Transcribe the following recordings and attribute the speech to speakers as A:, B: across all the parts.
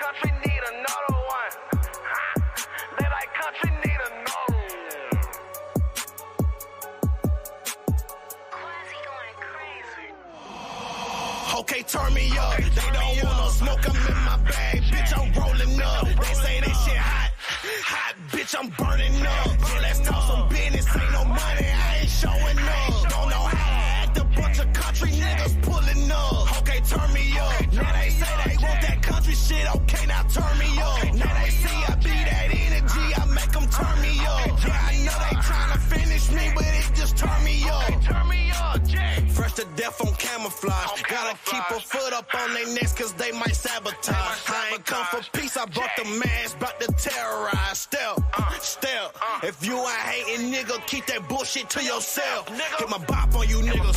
A: country need another one. They like country need another one.
B: Okay, turn me up. They don't want no smoke, I'm in my bag. Bitch, I'm rolling up. They say this shit hot. Hot, bitch, I'm burning up. Yeah, let's talk some business. Ain't no money, I ain't showing up. Don't know how to act. A bunch of country niggas pulling up. Okay, turn me up. Now they say they want that country shit. Okay, now turn me up. Now they see I be that energy. I make them turn me up. Yeah, I know they trying to finish me, but it just turn me up.
A: Turn me up, Jay.
B: Fresh to death on camouflage. Gotta keep a foot up on their necks cause they might sabotage. I ain't come for peace, I brought the mask, about to terrorize. Step. If you ain't hating, nigga, keep that bullshit to yourself. Get my bop on you niggas.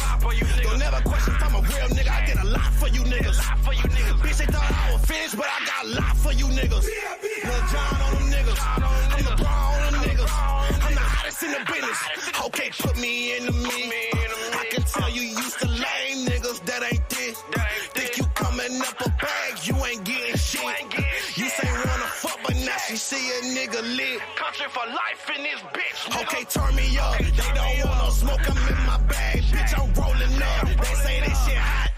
B: Don't never question if I'm a real nigga. I get a lot for you niggas. Bitch, they thought I was finished, but I got a lot for you niggas. Lil John on them niggas. I'm the bra on them niggas. I'm the hottest in the business. Okay, put me in the me. I can tell you used to lame niggas that ain't this. Think you coming up a bag, you ain't getting shit. You say wanna fuck, but now she see a nigga lit.
A: Country for life in this bitch.
B: Okay, turn me up. They don't want no smoke, I'm in my bag. Bitch, I'm rolling up. They say this shit hot.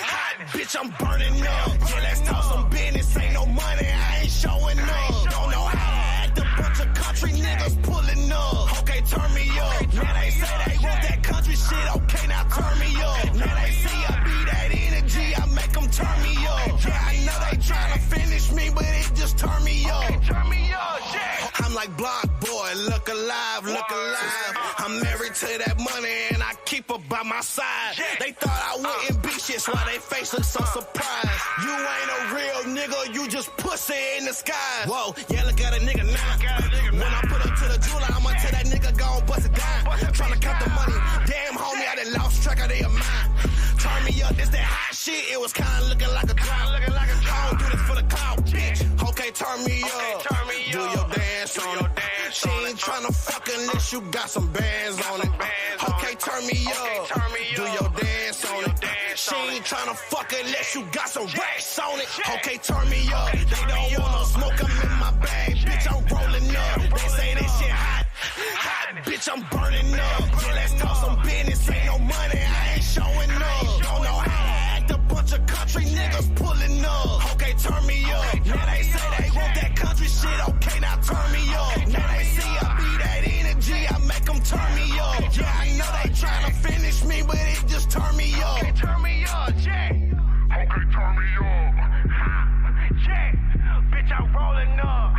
B: Hot, bitch, I'm burning up. Yeah, let's talk some business. Ain't no money, I ain't showing up. Don't know how to act. A bunch of country niggas pulling up. Okay, turn me up. Now they say they want that country shit. Okay, now turn me up. Now they see I be that energy. I make them turn me up. Yeah, I know they trying to finish me, but it just turn me up.
A: Turn me up, Jay.
B: I'm like Block Boy, look alive, look alive. I'm married to that money and I keep her by my side. They thought I wouldn't be shit, so why they face look so surprised. You ain't a real nigga, you just pussy in the sky. Whoa, yeah, look at a nigga now. When I put up to the jeweler, I'ma tell that nigga go and bust a dime. Tryna count the money, damn homie, I done lost track of their mind. Turn me up, this that hot shit, it was kinda looking like a drought. I don't do this for the clout, bitch. Okay, turn me up. Do your dance on it. She ain't tryna fuck unless you got some bands on it. Okay, turn me up. Do your dance on it. She ain't tryna fuck unless you got some racks on it. Okay, turn me up. They don't want no smoke, I'm in my bag. Bitch, I'm rolling up. They say this shit hot. Hot, bitch, I'm burning up. Yeah, let's talk some business. Ain't no money, I ain't showing up. Don't know how to act. A bunch of country niggas pulling up. Okay, turn me up. Now they say they want that country shit. Okay, now turn me up. Now they see I be that energy. I make them turn me up. Yeah, I know they trying to finish me, but it just turn me up.
A: Okay, turn me up, Jay.
B: Okay, turn me up.
A: Jay, bitch, I'm rolling up.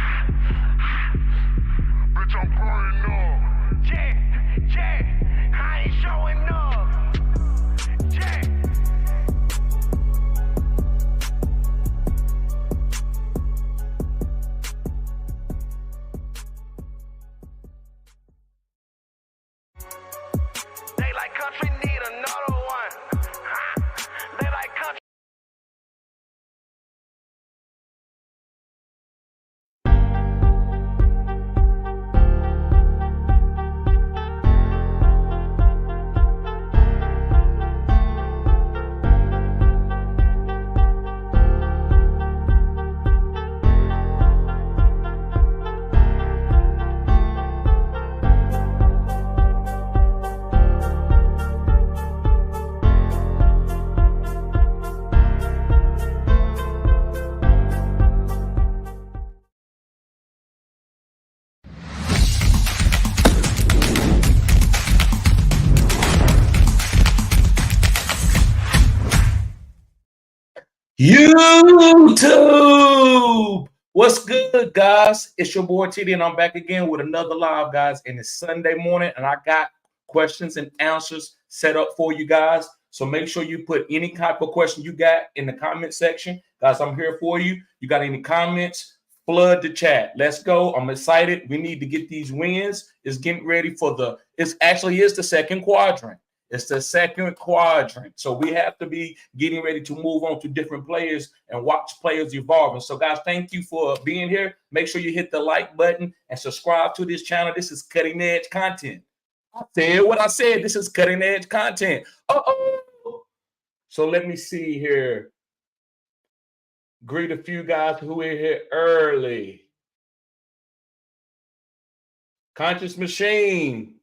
B: Bitch, I'm burning up.
A: Jay, I ain't showing up. Jay. They like country need another one. They like country.
C: YouTube, what's good, guys? It's your boy TD, and I'm back again with another live, guys. And it's Sunday morning, and I got questions and answers set up for you guys. So make sure you put any type of question you got in the comment section, guys. I'm here for you. You got any comments? Flood the chat. Let's go. I'm excited. We need to get these wins. It's getting ready for the. It's actually is the second quadrant. It's the second quadrant. So we have to be getting ready to move on to different players and watch players evolve. And so, guys, thank you for being here. Make sure you hit the like button and subscribe to this channel. This is cutting edge content. I said what I said. This is cutting edge content. So let me see here. Greet a few guys who are here early. Conscious Machine.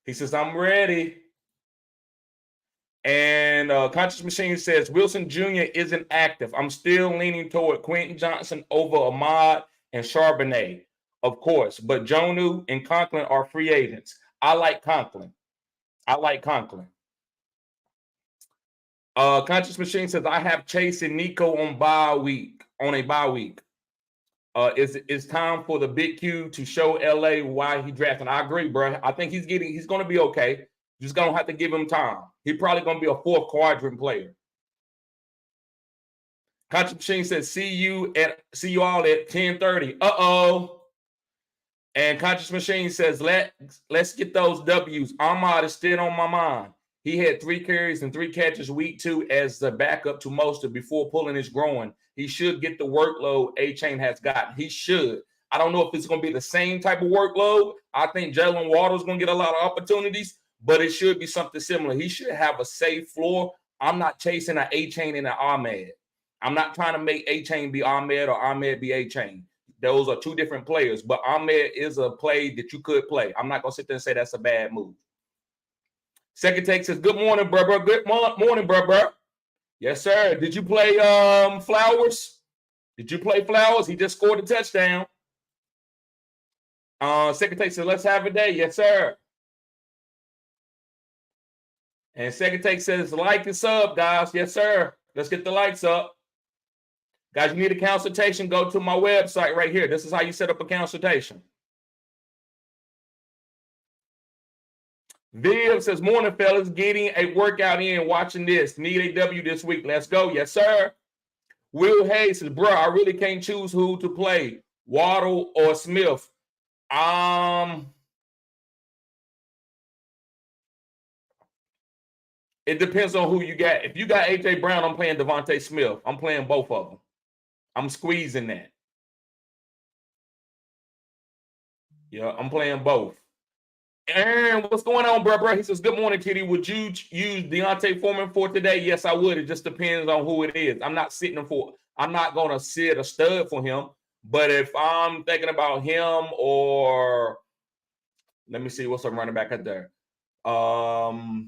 C: He says, I'm ready. And Conscious Machine says, Wilson Jr. isn't active. I'm still leaning toward Quentin Johnson over Ahmad and Charbonnet, of course. But Jonu and Conklin are free agents. I like Conklin. Conscious Machine says, I have Chase and Nico on a bye week. It's time for the Big Q to show LA why he drafted. I agree, bro. I think he's going to be okay. Just going to have to give him time. He's probably going to be a fourth quadrant player. Conscious Machine says, see you all at 10:30. Uh-oh. And Conscious Machine says, let's get those W's. Ahmad is still on my mind. He had 3 carries and 3 catches week 2 as the backup to Mostert before pulling his groin. He should get the workload A-Chain has gotten. He should. I don't know if it's going to be the same type of workload. I think Jalen Waddle's going to get a lot of opportunities, but it should be something similar. He should have a safe floor. I'm not chasing an A-Chain and an Ahmed. I'm not trying to make A-Chain be Ahmed or Ahmed be A-Chain. Those are 2 different players, but Ahmed is a play that you could play. I'm not going to sit there and say that's a bad move. Second Take says, good morning, bro. Good morning, bro. Yes, sir. Did you play Flowers? He just scored a touchdown. Second Take says, let's have a day. Yes, sir. And Second Take says, like and sub, guys. Yes, sir. Let's get the lights up. Guys, you need a consultation, go to my website right here. This is how you set up a consultation. Viv says, morning, fellas. Getting a workout in, watching this. Need a W this week. Let's go. Yes, sir. Will Hayes says, bro, I really can't choose who to play, Waddle or Smith. It depends on who you got. If you got A.J. Brown, I'm playing Devontae Smith. I'm playing both of them. I'm squeezing that. Yeah, I'm playing both. Aaron, what's going on, bro? He says, good morning, Kitty. Would you use Deontay Foreman for today? Yes, I would. It just depends on who it is. I'm not going to sit a stud for him. But if I'm thinking about him or let me see what's a running back out there. Rashad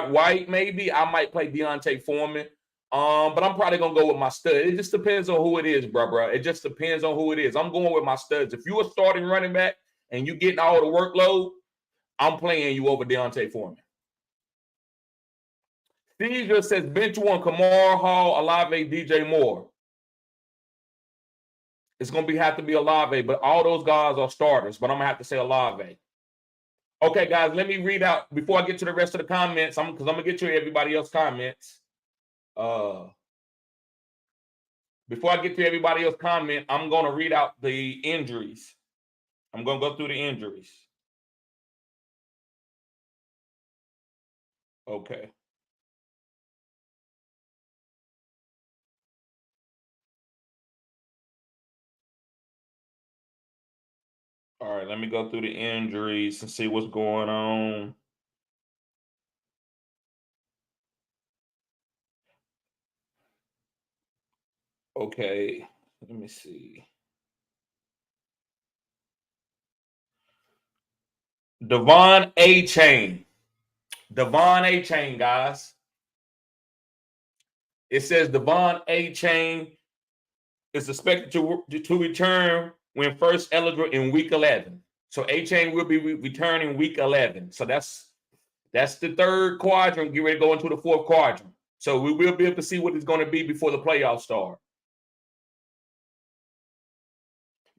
C: White, maybe. I might play Deontay Foreman. But I'm probably going to go with my stud. It just depends on who it is, bro. It just depends on who it is. I'm going with my studs. If you're a starting running back and you're getting all the workload, I'm playing you over Deontay Foreman. Steve just says, bench one, Kamar Hall, Olave, DJ Moore. It's going to have to be Olave, but all those guys are starters, but I'm going to have to say Olave. Okay, guys, let me read out, before I get to the rest of the comments, because I'm going to get to everybody else's comments. Before I get to everybody else's comment, I'm going to read out the injuries. I'm going to go through the injuries. Okay. All right, let me go through the injuries and see what's going on. Okay, let me see. Devon A-Chain, guys. It says Devon A-Chain is expected to return when first eligible in week 11. So A-Chain will be returning week 11. So that's the third quadrant. Get ready to go into the fourth quadrant. So we will be able to see what it's going to be before the playoffs start.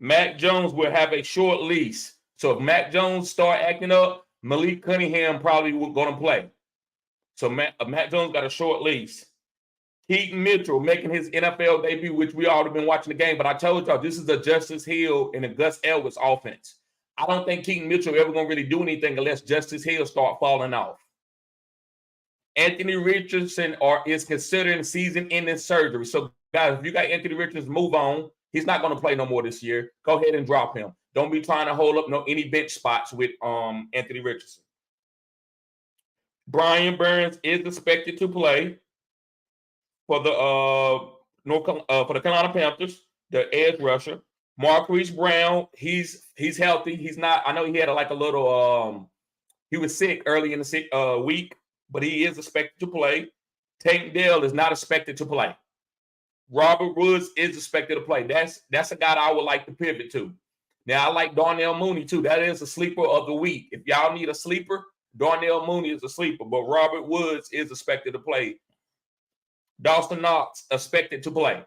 C: Mac Jones will have a short lease. So if Mac Jones start acting up, Malik Cunningham probably will going to play. So Mac Jones got a short lease. Keaton Mitchell making his NFL debut, which we all have been watching the game. But I told y'all, this is a Justice Hill and a Gus Edwards offense. I don't think Keaton Mitchell ever going to really do anything unless Justice Hill start falling off. Anthony Richardson is considering season-ending surgery. So, guys, if you got Anthony Richardson, move on. He's not going to play no more this year. Go ahead and drop him. Don't be trying to hold up any bench spots with Anthony Richardson. Brian Burns is expected to play for the for the Carolina Panthers, the edge rusher. Marquise Brown, he's healthy. He's not. I know he had a little. He was sick early in the week, but he is expected to play. Tank Dell is not expected to play. Robert Woods is expected to play. That's a guy that I would like to pivot to. Now, I like Darnell Mooney, too. That is a sleeper of the week. If y'all need a sleeper, Darnell Mooney is a sleeper, but Robert Woods is expected to play. Dawson Knox expected to play.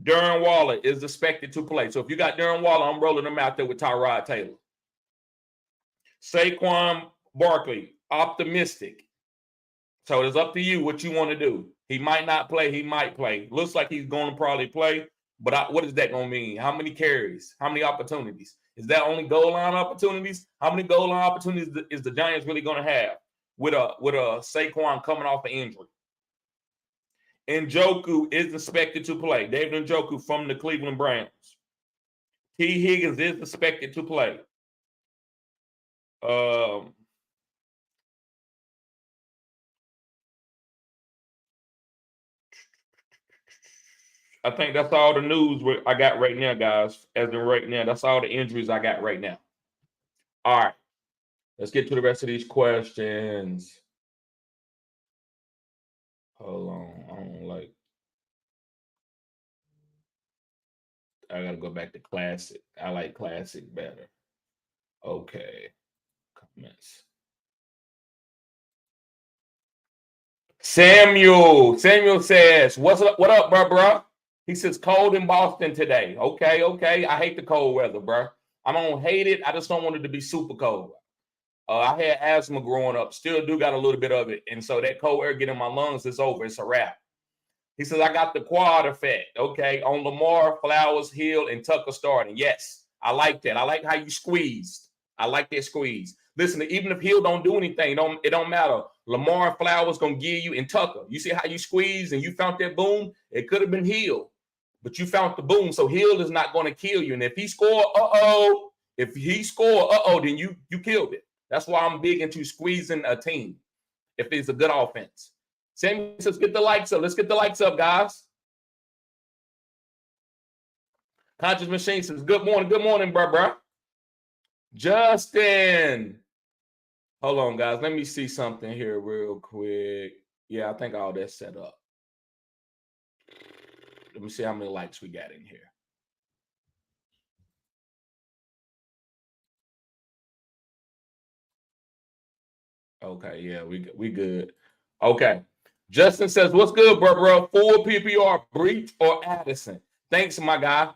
C: Darren Waller is expected to play. So if you got Darren Waller, I'm rolling him out there with Tyrod Taylor. Saquon Barkley, optimistic. So it's up to you what you want to do. He might not play. He might play. Looks like he's going to probably play. But what is that going to mean? How many carries? How many opportunities? Is that only goal line opportunities? How many goal line opportunities is the Giants really going to have with a Saquon coming off an injury? Njoku is expected to play. David Njoku from the Cleveland Browns. T. Higgins is expected to play. I think that's all the news I got right now, guys. As in right now, that's all the injuries I got right now. All right. Let's get to the rest of these questions. Hold on. I got to go back to classic. I like classic better. Okay. Comments. Samuel says, what up, bro? He says, cold in Boston today. Okay. I hate the cold weather, bro. I don't hate it. I just don't want it to be super cold. I had asthma growing up. Still do got a little bit of it. And so that cold air get in my lungs, it's over. It's a wrap. He says, I got the quad effect. Okay. On Lamar, Flowers, Hill, and Tucker starting. Yes. I like that. I like how you squeezed. I like that squeeze. Listen, even if Hill don't do anything, it don't matter. Lamar and Flowers going to give you, and Tucker. You see how you squeeze and you found that boom? It could have been Hill, but you found the boom. So Hill is not going to kill you. And if he score, then you killed it. That's why I'm big into squeezing a team if it's a good offense. Sammy says, get the likes up. Let's get the likes up, guys. Conscious Machine says, good morning, bro. Justin. Hold on, guys. Let me see something here real quick. Yeah, I think all that's set up. Let me see how many likes we got in here. Okay, yeah, we good. Okay. Justin says, what's good, bro? Full PPR, Breach or Addison? Thanks, my guy.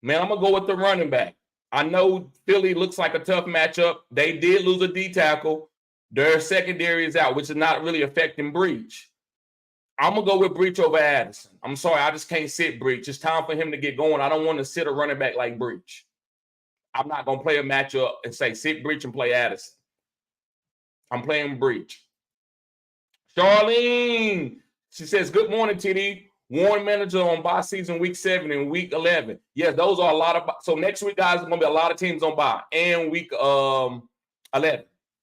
C: Man, I'm going to go with the running back. I know Philly looks like a tough matchup. They did lose a D tackle. Their secondary is out, which is not really affecting Breach. I'm going to go with Breach over Addison. I'm sorry, I just can't sit Breach. It's time for him to get going. I don't want to sit a running back like Breach. I'm not going to play a matchup and say sit Breach and play Addison. I'm playing Breach. Charlene, she says, good morning, TD. Warren manager on bye season week 7 and week 11. Yes, those are a lot of. So next week, guys, there's going to be a lot of teams on bye and week 11.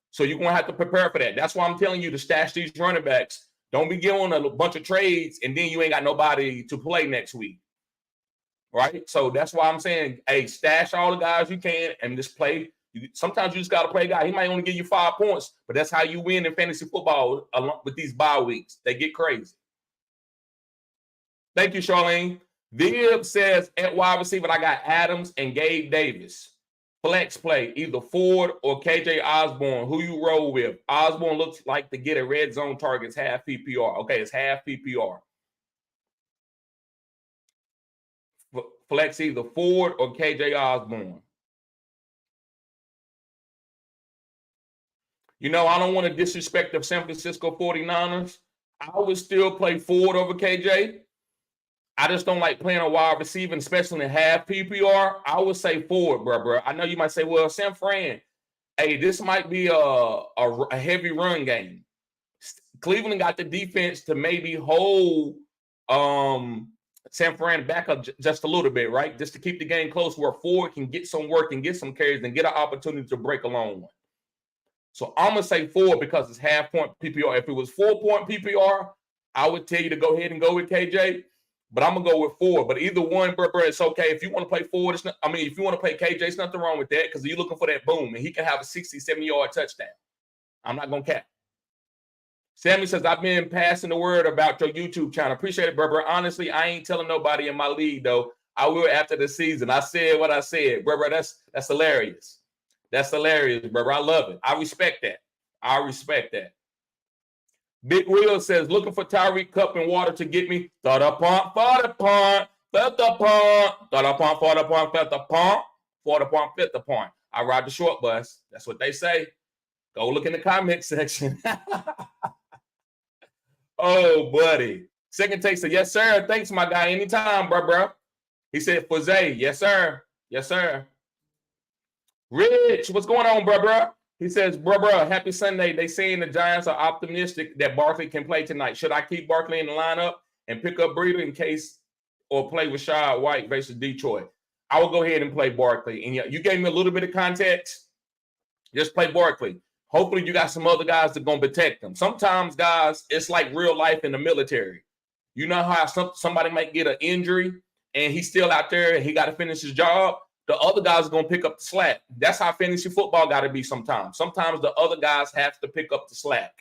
C: So you're going to have to prepare for that. That's why I'm telling you to stash these running backs. Don't be giving a bunch of trades and then you ain't got nobody to play next week. Right? So that's why I'm saying, hey, stash all the guys you can and just play. Sometimes you just got to play a guy. He might only give you 5 points, but that's how you win in fantasy football with these bye weeks. They get crazy. Thank you, Charlene. Viv says, at wide receiver, I got Adams and Gabe Davis. Flex play, either Ford or KJ Osborne. Who you roll with? Osborne looks like to get a red zone targets half PPR. Okay, it's half PPR. Flex either Ford or KJ Osborne. You know, I don't want to disrespect the San Francisco 49ers. I would still play Ford over KJ. I just don't like playing a wide receiver, especially in half PPR. I would say Ford, bro. I know you might say, well, San Fran, hey, this might be a heavy run game. Cleveland got the defense to maybe hold San Fran back up just a little bit, right? Just to keep the game close where Ford can get some work and get some carries and get an opportunity to break a long one. So I'm going to say 4 because it's half-point PPR. If it was 4-point PPR, I would tell you to go ahead and go with KJ. But I'm going to go with 4. But either one, bro, it's okay. If you want to play forward, if you want to play KJ, there's nothing wrong with that because you're looking for that boom. And he can have a 60, 70-yard touchdown. I'm not going to cap. Sammy says, I've been passing the word about your YouTube channel. Appreciate it, bro. Honestly, I ain't telling nobody in my league, though. I will after the season. I said what I said. Bro, that's hilarious. That's hilarious, bro. I love it. I respect that. I respect that. Big Will says, looking for Tyreek Cup and water to get me. Thought a punt, fought a punt, felt the punt. Thought a punt, fought a punt, felt the punt. Fought a punt, felt the punt. I ride the short bus. That's what they say. Go look in the comment section. Oh, buddy. Second take said, yes, sir. Thanks, my guy. Anytime, bro. He said, for Zay. Yes, sir. Yes, sir. Rich, what's going on, bro? He says, bro, happy Sunday. They saying the Giants are optimistic that Barkley can play tonight. Should I keep Barkley in the lineup and pick up Breeder in case or play with Rashad White versus Detroit? I will go ahead and play Barkley. And you gave me a little bit of context. Just play Barkley. Hopefully you got some other guys that are going to protect them. Sometimes, guys, it's like real life in the military. You know how somebody might get an injury and he's still out there and he got to finish his job? The other guys are going to pick up the slack. That's how fantasy football got to be sometimes. Sometimes the other guys have to pick up the slack.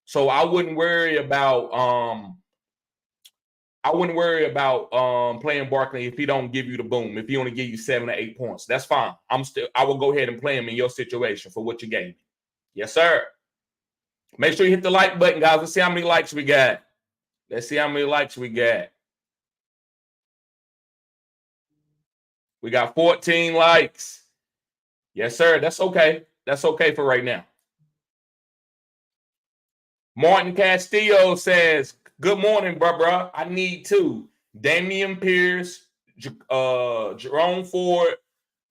C: So I wouldn't worry about playing Barkley if he don't give you the boom. If he only give you 7 or 8 points, that's fine. I will go ahead and play him in your situation for what you gave me. Yes, sir. Make sure you hit the like button, guys. Let's see how many likes we got. We got 14 likes. Yes, sir. That's okay. That's okay for right now. Martin Castillo says, good morning, bro. I need 2. Damian Pierce, Jerome Ford,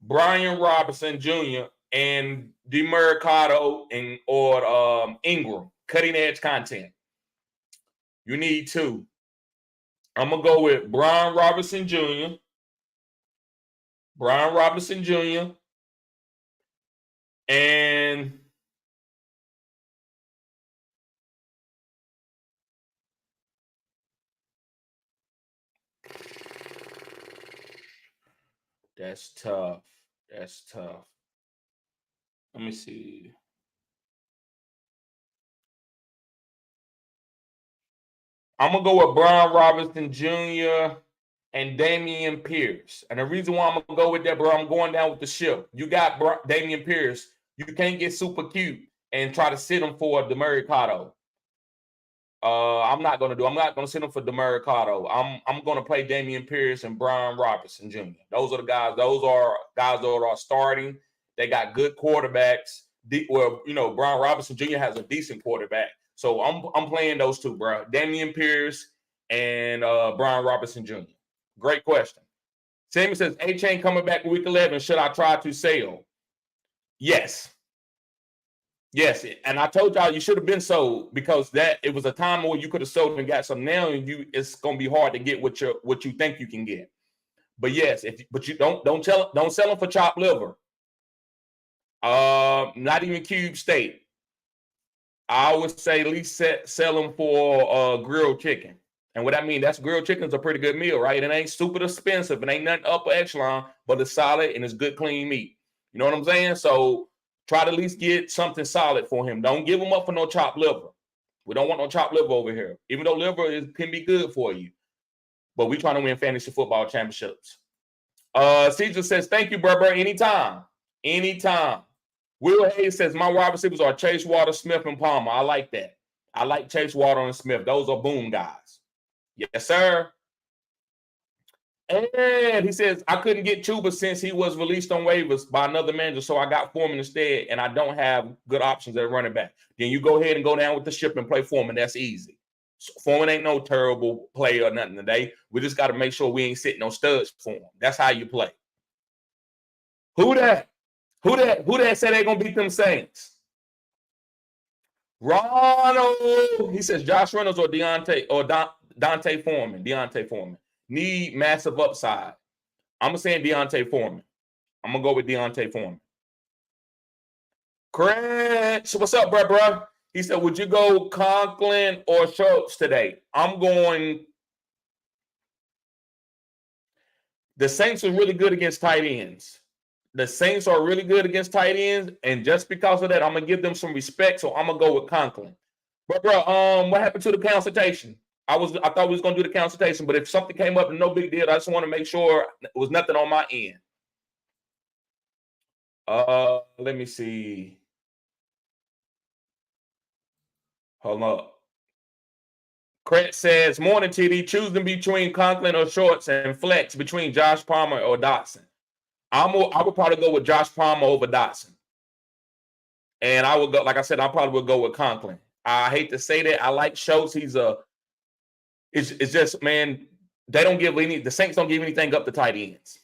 C: Brian Robinson Jr., and DeMercado or Ingram. Cutting edge content. You need 2. I'm going to go with Brian Robinson Jr., and that's tough. Let me see. I'm going to go with Brian Robinson Jr. and Damian Pierce. And the reason why I'm going to go with that, bro, I'm going down with the ship. You got Damian Pierce. You can't get super cute and try to sit him for DeMercado. I'm not going to sit him for DeMercado. I'm going to play Damian Pierce and Brian Robinson Jr. Those are the guys. Those are guys that are starting. They got good quarterbacks. Brian Robinson Jr. has a decent quarterback. So I'm playing those 2, bro. Damian Pierce and Brian Robinson Jr. Great question. Sammy says, A-Chain coming back week 11. Should I try to sell? Yes. And I told y'all you should have been sold because it was a time where you could have sold and got some. Now it's going to be hard to get what you think you can get. But yes, but you don't sell them for chopped liver. Not even cube steak. I would say at least sell them for grilled chicken. And what I mean, that's grilled chicken is a pretty good meal, right? It ain't super expensive. It ain't nothing upper echelon, but it's solid and it's good, clean meat. You know what I'm saying? So try to at least get something solid for him. Don't give him up for no chopped liver. We don't want no chopped liver over here, even though liver can be good for you. But we trying to win fantasy football championships. Caesar says, thank you, bro. Anytime. Will Hayes says, my wide receivers are Chase Water, Smith, and Palmer. I like that. I like Chase Water and Smith. Those are boom guys. Yes, sir. And he says, I couldn't get Chuba since he was released on waivers by another manager, so I got Foreman instead, and I don't have good options at running back. Then you go ahead and go down with the ship and play Foreman. That's easy. So Foreman ain't no terrible player or nothing today. We just got to make sure we ain't sitting on studs for him. That's how you play. Who that said they're going to beat them Saints? Ronald. He says Josh Reynolds or Dante Foreman. Need massive upside. I'm saying Deontay Foreman. I'm going to go with Deontay Foreman. Crash, what's up, bro? He said, would you go Conklin or Schultz today? I'm going. The Saints are really good against tight ends. The Saints are really good against tight ends, and just because of that, I'm gonna give them some respect. So I'm gonna go with Conklin. But bro, what happened to the consultation? I thought we was gonna do the consultation, but if something came up, no big deal. I just want to make sure it was nothing on my end. Let me see. Hold up. Cret says, morning, TD. Choosing between Conklin or Shorts and flex between Josh Palmer or Dotson. I would probably go with Josh Palmer over Dotson. And I would go, like I said, I probably would go with Conklin. I hate to say that. I like Schultz. It's just, man, the Saints don't give anything up to tight ends.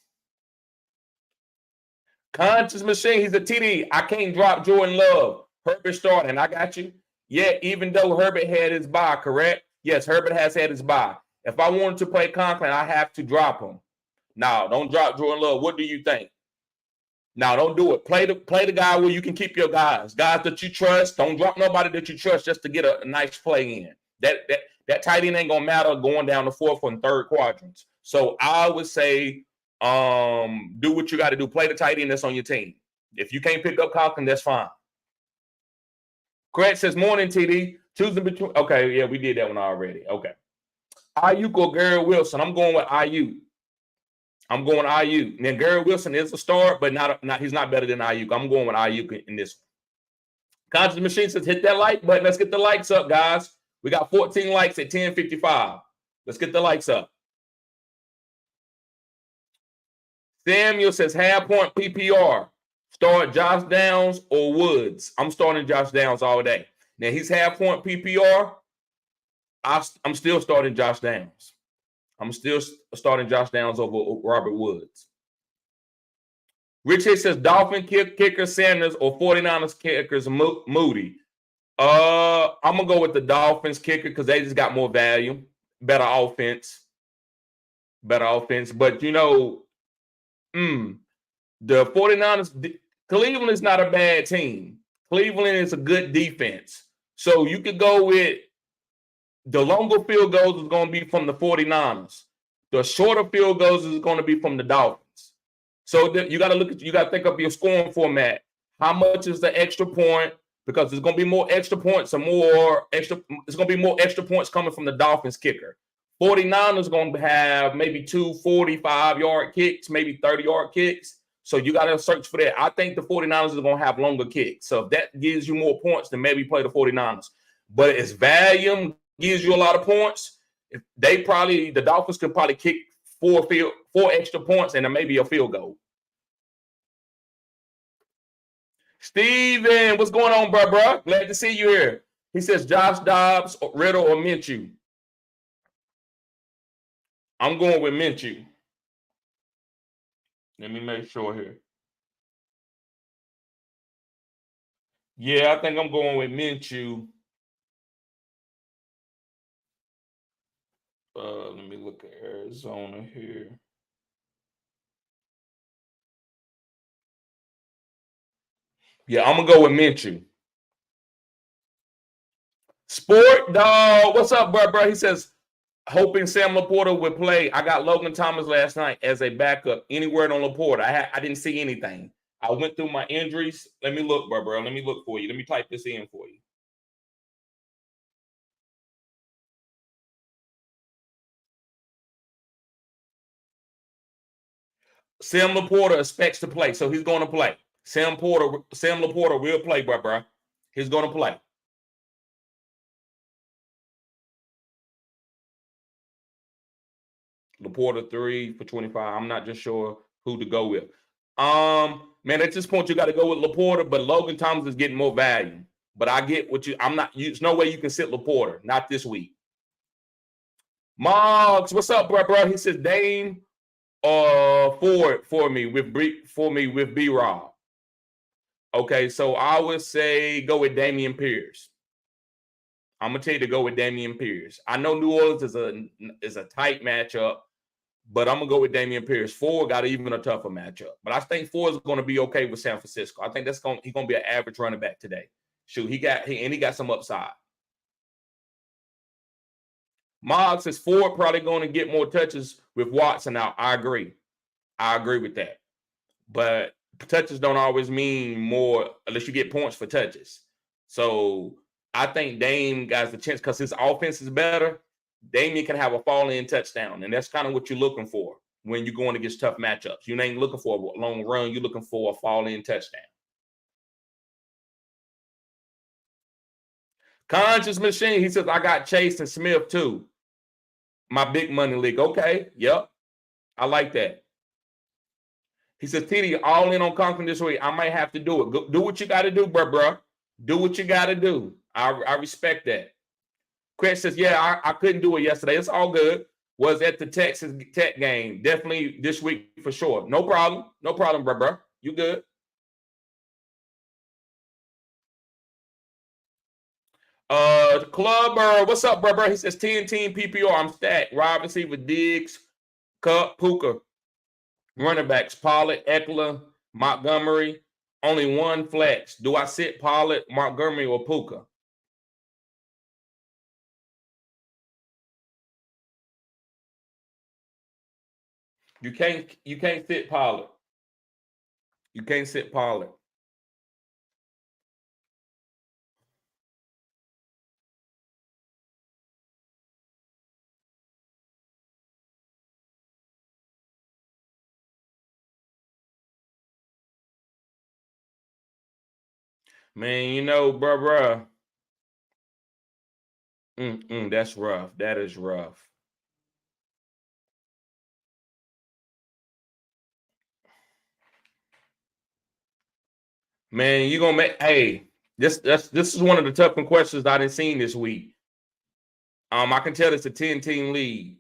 C: Conscious Machine, he's a TD. I can't drop Jordan Love. Herbert starting. I got you. Yeah, even though Herbert had his bye, correct? Yes, Herbert has had his bye. If I wanted to play Conklin, I have to drop him. No, don't drop Jordan Love. What do you think? No, don't do it. Play the guy where you can keep your guys that you trust. Don't drop nobody that you trust just to get a nice play in. That tight end ain't gonna matter going down the fourth and third quadrants. So I would say, do what you got to do. Play the tight end that's on your team. If you can't pick up Conklin, that's fine. Craig says, morning, TD. Choosing between. Okay, yeah, we did that one already. Okay. Ayuk or Garrett Wilson? I'm going with Ayuk. Now, Garrett Wilson is a start, but he's not better than Ayuk. I'm going with Ayuk in this one. Conscious Machine says, hit that like button. Let's get the likes up, guys. We got 14 likes at 10:55. Let's get the likes up. Samuel says, half point PPR. Start Josh Downs or Woods. I'm starting Josh Downs all day. Now, he's half point PPR. I'm still starting Josh Downs. I'm still starting Josh Downs over Robert Woods. Rich Hicks says, Dolphin kicker Sanders or 49ers kickers Moody. I'm going to go with the Dolphins kicker because they just got more value. Better offense. But, the 49ers, Cleveland is not a bad team. Cleveland is a good defense. So you could go with the longer field goals is going to be from the 49ers. The shorter field goals is going to be from the Dolphins. So you got to think of your scoring format. How much is the extra point? Because there's going to be more extra points and it's going to be more extra points coming from the Dolphins kicker. 49ers going to have maybe 2 45-yard kicks, maybe 30-yard kicks. So you got to search for that. I think the 49ers are going to have longer kicks. So if that gives you more points, then maybe play the 49ers. But its volume gives you a lot of points. The Dolphins could probably kick 4 extra points and then maybe a field goal. Steven, what's going on, bro? Glad to see you here. He says Josh Dobbs, Riddle, or Minshew. I'm going with Minshew. Let me make sure here. Yeah, I think I'm going with Minshew. Let me look at Arizona here. Yeah, I'm going to go with Minshew. Sport Dog, what's up, bro? He says, hoping Sam Laporta would play. I got Logan Thomas last night as a backup. Any word on Laporta? I didn't see anything. I went through my injuries. Let me look, bro. Let me look for you. Let me type this in for you. Sam Laporta expects to play, so he's going to play. Sam Laporta will play, bro. He's going to play. Laporta 3 for 25. I'm not just sure who to go with. Man, at this point you got to go with Laporta, but Logan Thomas is getting more value. But I get what there's no way you can sit Laporta, not this week. Moggs, what's up, bro? He says Dame for me with B-Rob. Okay, so I would say go with Dameon Pierce. I'm gonna tell you to go with Dameon Pierce. I know New Orleans is a tight matchup, but I'm going to go with Dameon Pierce. 4 got even a tougher matchup. But I think 4 is going to be okay with San Francisco. I think he's going to be an average running back today. Shoot, he got some upside. Moggs is 4 probably going to get more touches with Watson out. I agree with that. But touches don't always mean more unless you get points for touches. So I think Dame got the chance because his offense is better. Damian can have a fall-in touchdown, and that's kind of what you're looking for when you're going against tough matchups. You ain't looking for a long run. You're looking for a fall-in touchdown. Conscious Machine, he says, I got Chase and Smith too. My big money league. Okay, yep. I like that. He says, TD, all in on Conklin this week. I might have to do it. Go, do what you got to do, bro. Do what you got to do. I respect that. Chris says, yeah, I couldn't do it yesterday. It's all good. Was at the Texas Tech game. Definitely this week for sure. No problem. No problem, bro. You good. Clubber, what's up, bro? He says 10 team PPR. I'm stacked. Wide receiver Diggs, Cup, Puka. Running backs, Pollard, Eckler, Montgomery. Only one flex. Do I sit Pollard, Montgomery, or Puka? You can't sit Pollard. You can't sit Pollard. Man, you know, bruh. That's rough. That is rough. Man, you gonna make this is one of the toughest questions I didn't seen this week. I can tell it's a 10-team league.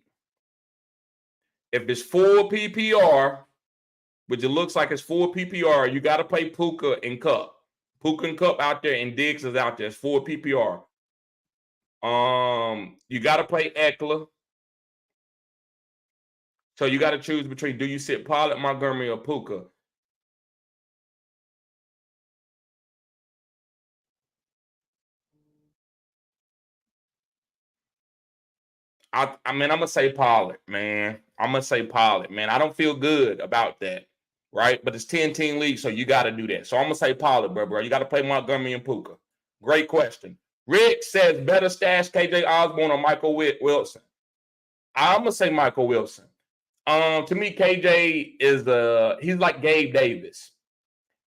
C: If it's 4 PPR, which it looks like it's 4 PPR, you got to play Puka and Cup. Puka and Cup out there, and Diggs is out there. It's 4 PPR. You got to play Eckler. So you got to choose between, do you sit Pollard, Montgomery, or Puka? I mean, I'm gonna say Pollard, man. I'm gonna say Pollard, man. I don't feel good about that, right? But it's 10-team league, so you got to do that. So I'm gonna say Pollard, bro. You got to play Montgomery and Puka. Great question. Rick says better stash KJ Osborne or Michael Wilson. I'm gonna say Michael Wilson. To me, KJ is he's like Gabe Davis.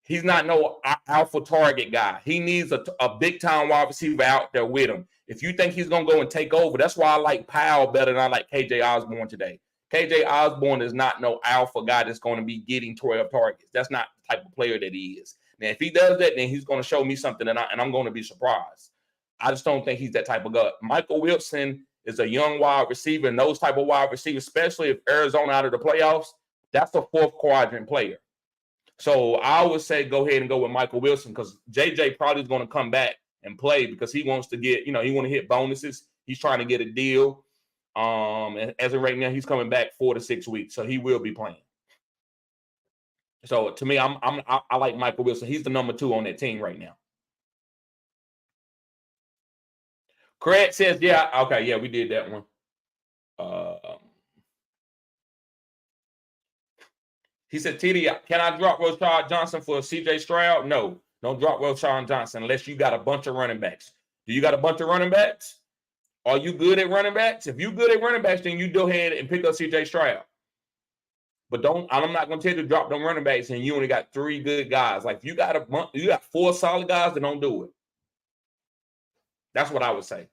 C: He's not no alpha target guy. He needs a big time wide receiver out there with him. If you think he's gonna go and take over, that's why I like Powell better than I like KJ Osborne today. KJ Osborne is not no alpha guy that's going to be getting 12 targets. That's not the type of player that he is. Now, if he does that, then he's going to show me something, and I'm going to be surprised. I just don't think he's that type of guy. Michael Wilson is a young wide receiver, and those type of wide receivers, especially if Arizona out of the playoffs, that's a 4th quadrant player. So I would say go ahead and go with Michael Wilson because JJ probably is going to come back and play because he wants to get, he want to hit bonuses. He's trying to get a deal. And as of right now, he's coming back 4 to 6 weeks, so he will be playing. So to me, I like Michael Wilson. He's the number 2 on that team right now. Craig says, yeah, okay, yeah, we did that one. He said, TD, can I drop Rashad Johnson for CJ Stroud? No, don't drop Rashad Johnson unless you got a bunch of running backs. Do you got a bunch of running backs? Are you good at running backs? If you're good at running backs, then you go ahead and pick up CJ Stroud. But I'm not going to tell you to drop them running backs and you only got 3 good guys. Like, if you got 4 solid guys, then don't do it. That's what I would say.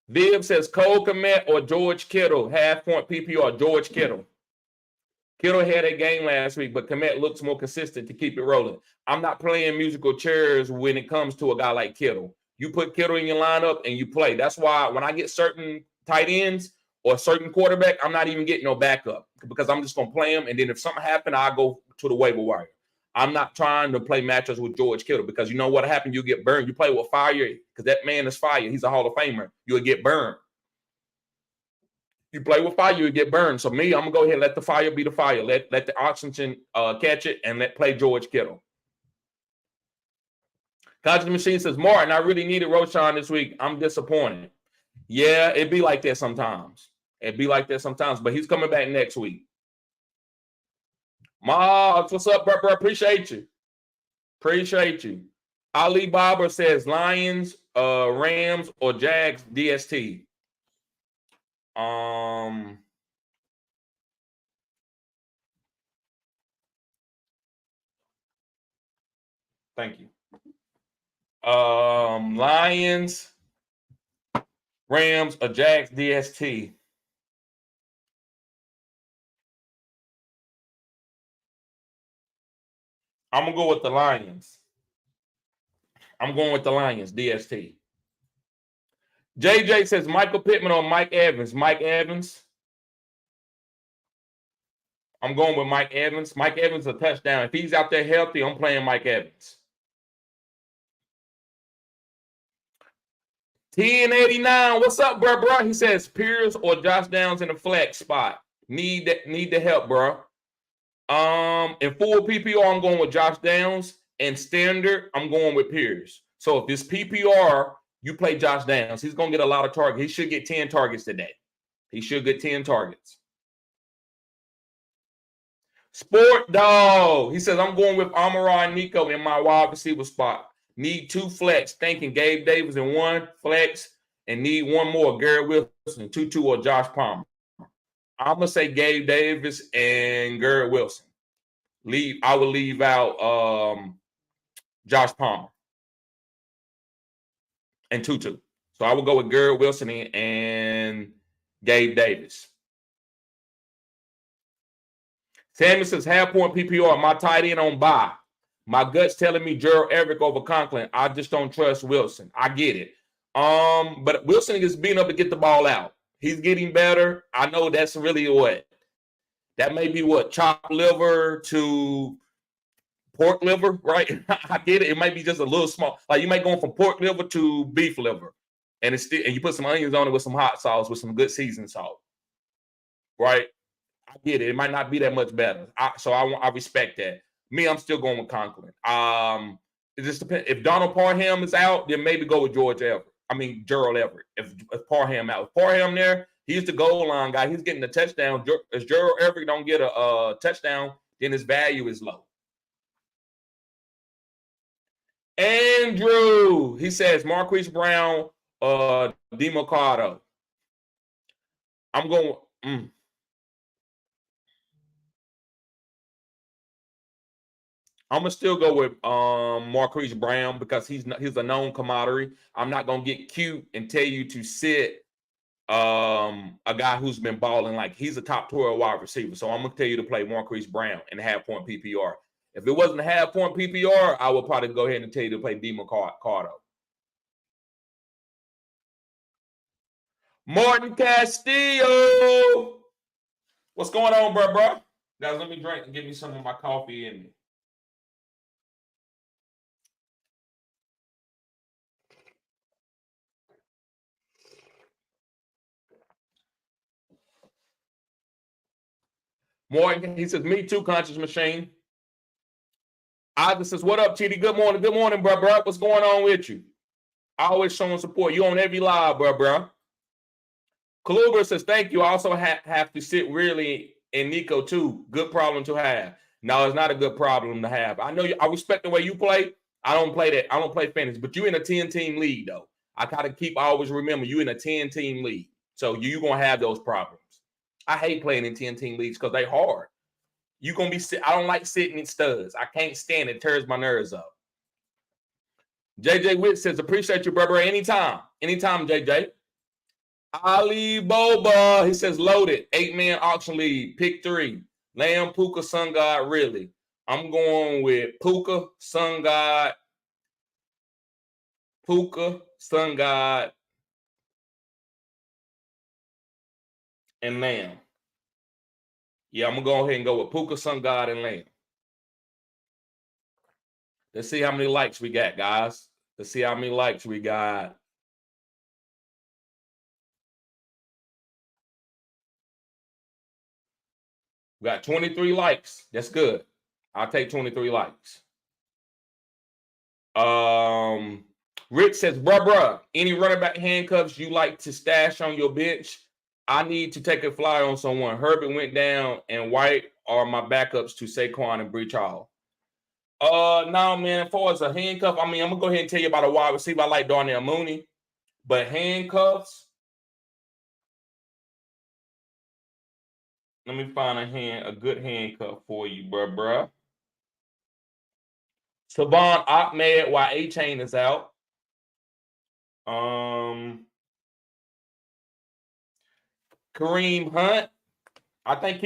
C: Viv says Cole Kmet or George Kittle, half-point PPR, George Kittle. Kittle had a game last week, but Kmet looks more consistent to keep it rolling. I'm not playing musical chairs when it comes to a guy like Kittle. You put Kittle in your lineup and you play. That's why when I get certain tight ends or a certain quarterback, I'm not even getting no backup because I'm just going to play him. And then if something happens, I'll go to the waiver wire. I'm not trying to play matchups with George Kittle because you know what happened? You get burned. You play with fire because that man is fire. He's a Hall of Famer. You'll get burned. You play with fire, you get burned. So me, I'm gonna go ahead and let the fire be the fire. Let the oxygen catch it and play George Kittle. Conscious Machine says, Martin, I really needed Roshan this week. I'm disappointed. Yeah, it'd be like that sometimes. It'd be like that sometimes, but he's coming back next week. Mogs, what's up, bro? Appreciate you. Appreciate you. Ali Baba says Lions, Rams, or Jags DST. Thank you. Lions, Rams, or Jags DST. I'm gonna go with the Lions. I'm going with the Lions DST. JJ says Michael Pittman or Mike Evans. Mike Evans. I'm going with Mike Evans. Mike Evans a touchdown. If he's out there healthy, I'm playing Mike Evans. 1089. What's up, bro? He says Pierce or Josh Downs in the flex spot. Need the help, bro. In full PPR, I'm going with Josh Downs. And standard, I'm going with Pierce. So if this PPR, you play Josh Downs, he's going to get a lot of targets. He should get 10 targets today. He should get 10 targets. Sport Dog. He says, I'm going with Amara and Nico in my wide receiver spot. Need 2 flex. Thinking Gabe Davis in 1 flex. And need 1 more. Garrett Wilson, 2-2 or Josh Palmer. I'm going to say Gabe Davis and Garrett Wilson. I will leave out Josh Palmer and 2-2. So I will go with Garrett Wilson and Gabe Davis. Sammy says, half-point PPR, my tight end on bye. My gut's telling me Gerald Everett over Conklin. I just don't trust Wilson. I get it. But Wilson is being able to get the ball out. He's getting better. I know that's really what. That may be what, chopped liver to pork liver, right? I get it. It might be just a little small. Like you might go from pork liver to beef liver. And it's still, and you put some onions on it with some hot sauce, with some good seasoned salt. Right? I get it. It might not be that much better. I respect that. Me, I'm still going with Conklin. It just depends. If Donald Parham is out, then maybe go with Gerald Everett. If Parham out. If Parham there, he's the goal line guy. He's getting the touchdown. If Gerald Everett don't get a touchdown, then his value is low. Andrew, he says Marquise Brown, DeMarcado. I'm going. I'm gonna still go with Marquise Brown because he's a known commodity. I'm not gonna get cute and tell you to sit a guy who's been balling like he's a top 12 wide receiver. So I'm gonna tell you to play Marquise Brown in half-point PPR. If it wasn't a half-point PPR, I would probably go ahead and tell you to play DeMarcado. Martin Castillo, what's going on, bro? Guys, let me drink and give me some of my coffee in me. Morgan, he says, me too, Conscious Machine. Ida says, what up, TD? Good morning, bro. What's going on with you? Always showing support. You on every live, bro. Kluber says, thank you. I also have to sit really in Nico too. Good problem to have. No, it's not a good problem to have. I know I respect the way you play. I don't play that. I don't play fantasy, but you're in a 10-team league, though. I gotta always remember you in a 10-team league. So you're gonna have those problems. I hate playing in 10-team leagues because they're hard. You're going to be – I don't like sitting in studs. I can't stand it. It tears my nerves up. JJ Witt says, appreciate you, brother. Anytime. Anytime, JJ. Ali Boba, he says, loaded. 8-man auction league. Pick 3. Lamb, Puka, Sun God, really. I'm going with Puka, Sun God, and Lamb. Yeah, I'm going to go ahead and go with Puka, Sun God, and Lamb. Let's see how many likes we got, guys. Let's see how many likes we got. We got 23 likes. That's good. I'll take 23 likes. Rick says, bruh, any running back handcuffs you like to stash on your bench? I need to take a flyer on someone. Herbert went down, and White are my backups to Saquon and Breach Hall. No, man, as far as a handcuff, I mean, I'm going to go ahead and tell you about a wide receiver. I like Darnell Mooney, but handcuffs, let me find a good handcuff for you, bruh. Savon Ahmed while A-Chain is out. Kareem Hunt. I think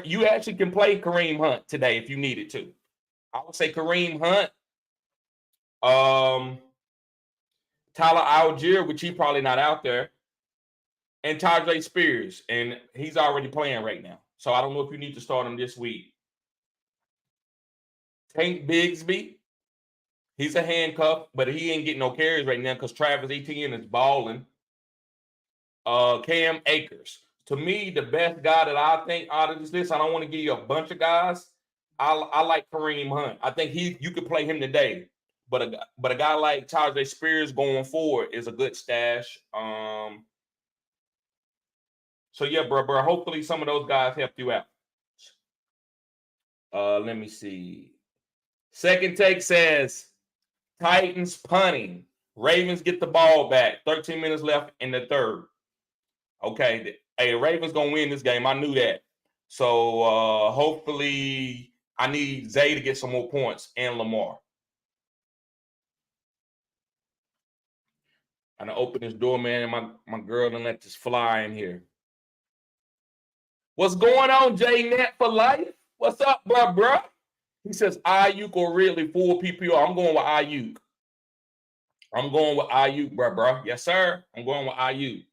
C: you actually can play Kareem Hunt today if you needed to. I would say Kareem Hunt. Tyler Algier, which he's probably not out there. And Tajay Spears. And he's already playing right now. So I don't know if you need to start him this week. Tank Bigsby. He's a handcuff, but he ain't getting no carries right now because Travis Etienne is balling. Cam Akers. To me, the best guy that I think out of this list, I don't want to give you a bunch of guys. I like Kareem Hunt. I think you could play him today. But a guy like Tajay Spears going forward is a good stash. So yeah, bro. Hopefully some of those guys help you out. Let me see. Second Take says Titans punting. Ravens get the ball back. 13 minutes left in the third. Okay. Hey, Ravens gonna win this game. I knew that. So hopefully I need Zay to get some more points and Lamar. I'm gonna open this door, man, and my girl done let this fly in here. What's going on, J-Net for life? What's up, bruh? He says Ayuk or Ridley full PPR. I'm going with Ayuk. Bruh. Yes, sir. I'm going with Ayuk.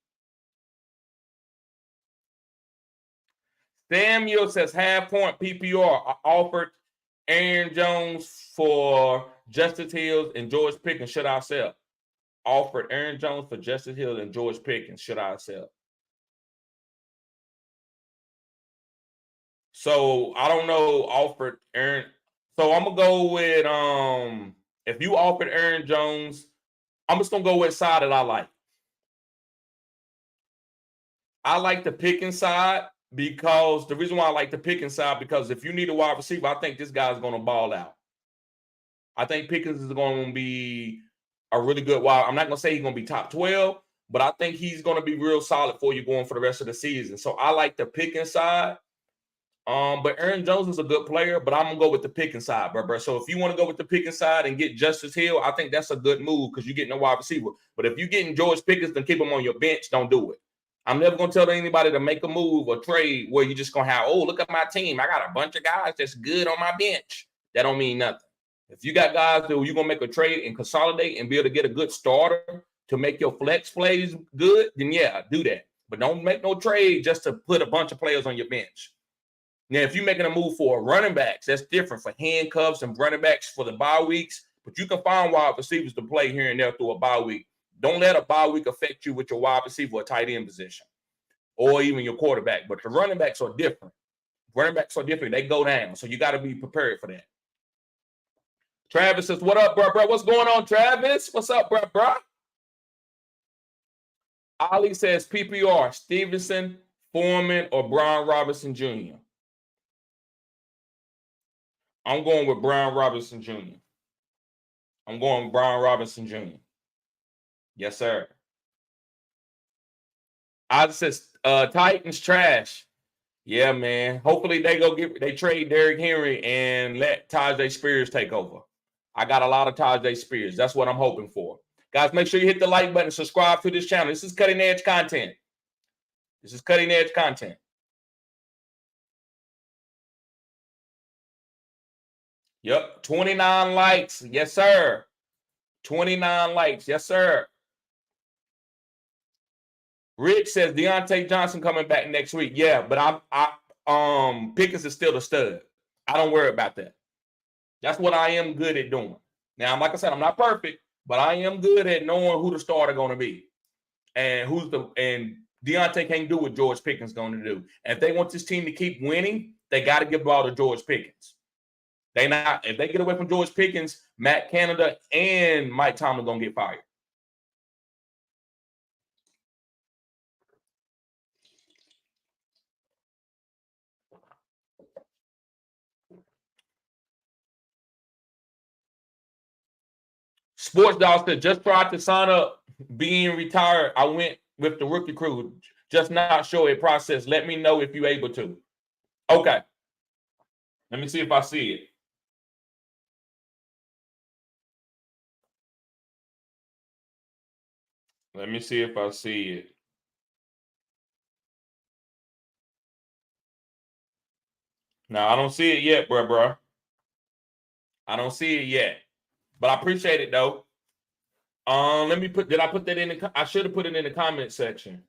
C: Samuel says half-point PPR. I offered Aaron Jones for Justice Hills and George Pickens. Should I sell? Offered Aaron Jones for Justice Hills and George Pickens. Should I sell? So I don't know. Offered Aaron. So I'm gonna go with if you offered Aaron Jones, I'm just gonna go with side that I like. I like the Pickens side because the reason why I like the Pickens side because if you need a wide receiver, I think this guy's gonna ball out. I think Pickens is going to be a really good wide. I'm not gonna say he's gonna be top 12, but I think he's gonna be real solid for you going for the rest of the season. So I like the Pickens side. But Aaron Jones is a good player, but I'm gonna go with the Pickens side, bro. So if you want to go with the Pickens side and get Justice Hill, I think that's a good move because you're getting a wide receiver. But if you're getting George Pickens, then keep him on your bench. Don't do it. I'm never gonna tell anybody to make a move or trade where you're just gonna have, oh, look at my team. I got a bunch of guys that's good on my bench. That don't mean nothing. If you got guys that you're gonna make a trade and consolidate and be able to get a good starter to make your flex plays good, then yeah, do that. But don't make no trade just to put a bunch of players on your bench. Now, if you're making a move for running backs, that's different for handcuffs and running backs for the bye weeks. But you can find wide receivers to play here and there through a bye week. Don't let a bye week affect you with your wide receiver or tight end position or even your quarterback. But the running backs are different. Running backs are different. They go down. So you got to be prepared for that. Travis says, what up, bro? What's going on, Travis? What's up, bro? Ali says PPR, Stevenson, Foreman, or Brian Robinson Jr. I'm going with Brian Robinson Jr. Yes, sir. I says Titans trash. Yeah, man. Hopefully they trade Derrick Henry and let Tajay Spears take over. I got a lot of Tajay Spears. That's what I'm hoping for. Guys, make sure you hit the like button, subscribe to this channel. This is cutting edge content. Yep, 29 likes. Yes, sir. 29 likes. Yes, sir. Rich says Deontay Johnson coming back next week. Yeah, but Pickens is still the stud. I don't worry about that. That's what I am good at doing. Now, like I said, I'm not perfect, but I am good at knowing who the starter going to be. And Deontay can't do what George Pickens going to do. And if they want this team to keep winning, they got to give the ball to George Pickens. If they get away from George Pickens, Matt Canada and Mike Tomlin gonna get fired. Sports Dog said, just tried to sign up being retired. I went with the rookie crew. Just not sure a process. Let me know if you're able to. Okay. Let me see if I see it. Let me see if I see it. No, I don't see it yet, bro. I don't see it yet. But I appreciate it though. Let me did I put that in the I should have put it in the comment section.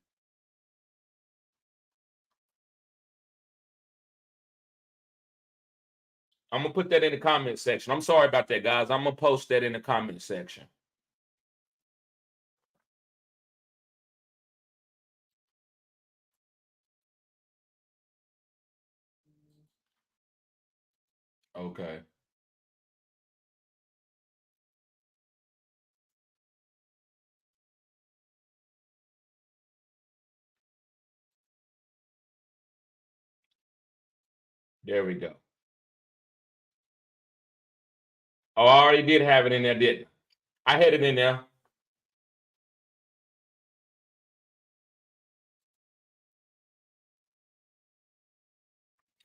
C: I'm gonna put that in the comment section. I'm sorry about that, guys. I'm gonna post that in the comment section. Okay. There we go. Oh, I already did have it in there, didn't I? I had it in there.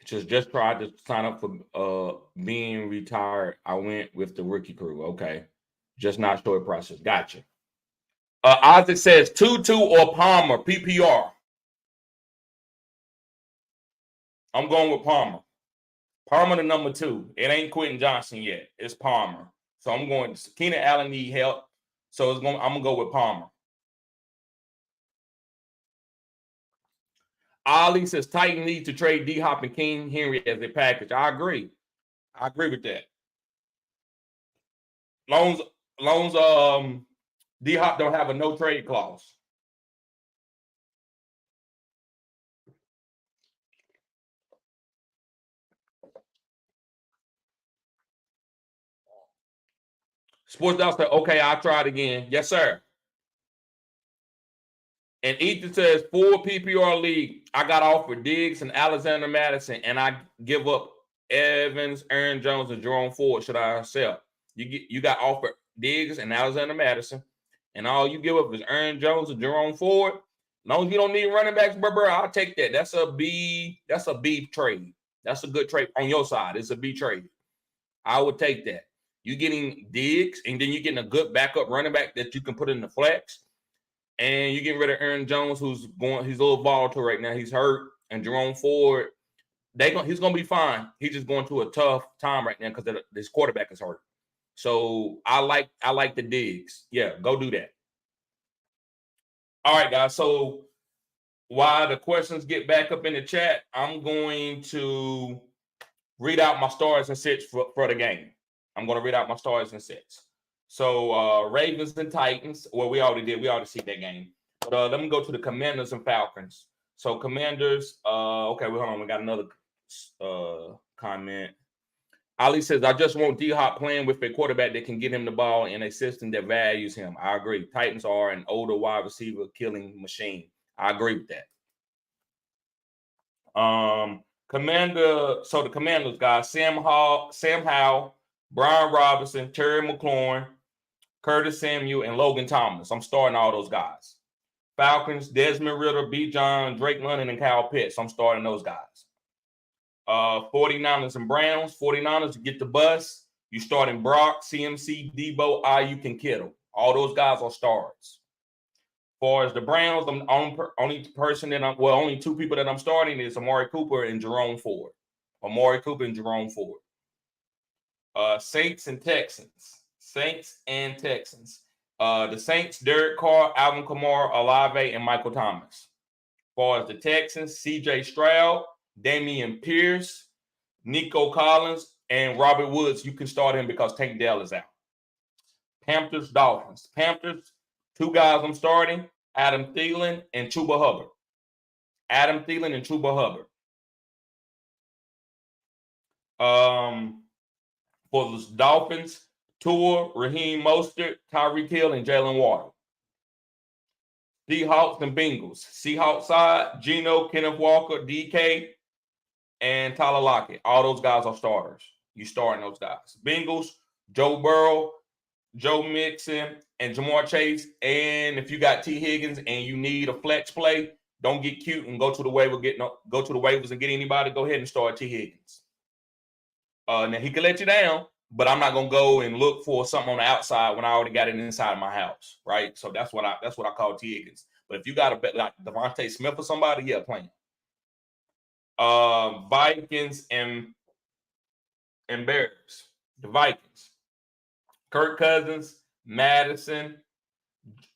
C: Just tried to sign up for being retired. I went with the rookie crew. Okay. Just not sure process. Gotcha. Isaac says 2-2 or Palmer, PPR. I'm going with Palmer. Palmer the number 2. It ain't Quentin Johnson yet. It's Palmer. So I'm going. Keenan Allen need help. So I'm gonna go with Palmer. Ali says Titan needs to trade D Hop and King Henry as a package. I agree. I agree with that. Loans D Hop don't have a no trade clause. Sports Doc said, okay, I'll try it again. Yes, sir. And Ethan says, 4 PPR league, I got offered Diggs and Alexander Madison, and I give up Evans, Aaron Jones, and Jerome Ford. Should I sell? You got offered Diggs and Alexander Madison, and all you give up is Aaron Jones and Jerome Ford. As long as you don't need running backs, bro, I'll take that. That's a B trade. That's a good trade on your side. It's a B trade. I would take that. You're getting Diggs, and then you're getting a good backup running back that you can put in the flex. And you're getting rid of Aaron Jones, he's a little volatile right now. He's hurt. And Jerome Ford, he's going to be fine. He's just going through a tough time right now because this quarterback is hurt. So I like the Diggs. Yeah, go do that. All right, guys. So while the questions get back up in the chat, I'm going to read out my stars and sits for the game. I'm going to read out my stars and sits. So Ravens and Titans. Well, we already did. We already see that game. But let me go to the Commanders and Falcons. So Commanders. Okay, hold on. We got another comment. Ali says, I just want D-Hop playing with a quarterback that can get him the ball in a system that values him. I agree. Titans are an older wide receiver killing machine. I agree with that. So the Commanders guys, Sam Howell, Brian Robinson, Terry McLaurin, Curtis Samuel, and Logan Thomas. I'm starting all those guys. Falcons, Desmond Ritter, B. John, Drake London, and Kyle Pitts. I'm starting those guys. 49ers and Browns. 49ers get the bus. You starting Brock, CMC, Debo, Ayuk, and Kittle. All those guys are starts. As far as the Browns, I'm only two people that I'm starting is Amari Cooper and Jerome Ford. Amari Cooper and Jerome Ford. Saints and Texans. The Saints, Derek Carr, Alvin Kamara, Olave, and Michael Thomas. As far as the Texans, CJ Stroud, Damian Pierce, Nico Collins, and Robert Woods. You can start him because Tank Dell is out. Panthers, Dolphins. Panthers, 2 guys I'm starting, Adam Thielen and Chuba Hubbard. For the Dolphins, Tua, Raheem Mostert, Tyreek Hill, and Jalen Waddle. Seahawks and Bengals. Seahawks side, Geno, Kenneth Walker, DK, and Tyler Lockett. All those guys are starters. You starting those guys. Bengals, Joe Burrow, Joe Mixon, and Jamar Chase. And if you got T. Higgins and you need a flex play, don't get cute and go to the waivers and get anybody. Go ahead and start T. Higgins. Now he can let you down, but I'm not gonna go and look for something on the outside when I already got it inside my house, right? So that's what I call T. Higgins. But if you got a bet like Devontae Smith or somebody, yeah, play him. Vikings and Bears. The Vikings. Kirk Cousins, Madison,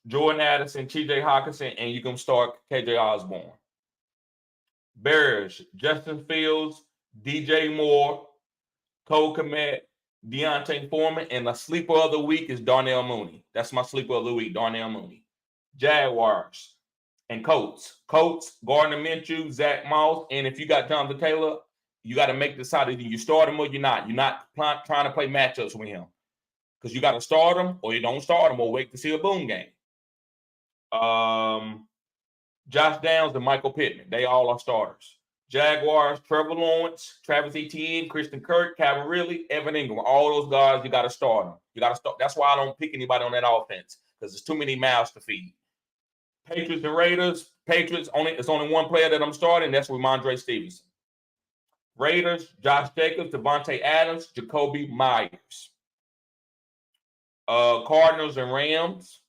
C: Jordan Addison, TJ Hawkinson, and you can start KJ Osborne. Bears, Justin Fields, DJ Moore, Cole Kmet, Deontay Foreman, and the sleeper of the week is Darnell Mooney. That's my sleeper of the week, Darnell Mooney. Jaguars and Colts. Colts, Gardner Minshew, Zach Moss, and if you got Jonathan Taylor, you got to make the side. Either you start him or you're not. You're not trying to play matchups with him because you got to start him or you don't start him or wait to see a boom game. Josh Downs and Michael Pittman. They all are starters. Jaguars, Trevor Lawrence, Travis Etienne, Christian Kirk, Calvin Ridley, Evan Ingram. All those guys, you got to start them. You got to start. That's why I don't pick anybody on that offense because there's too many mouths to feed. Patriots and Raiders. Patriots, it's only one player that I'm starting. That's Ramondre Stevenson. Raiders, Josh Jacobs, Devontae Adams, Jacoby Myers. Cardinals and Rams.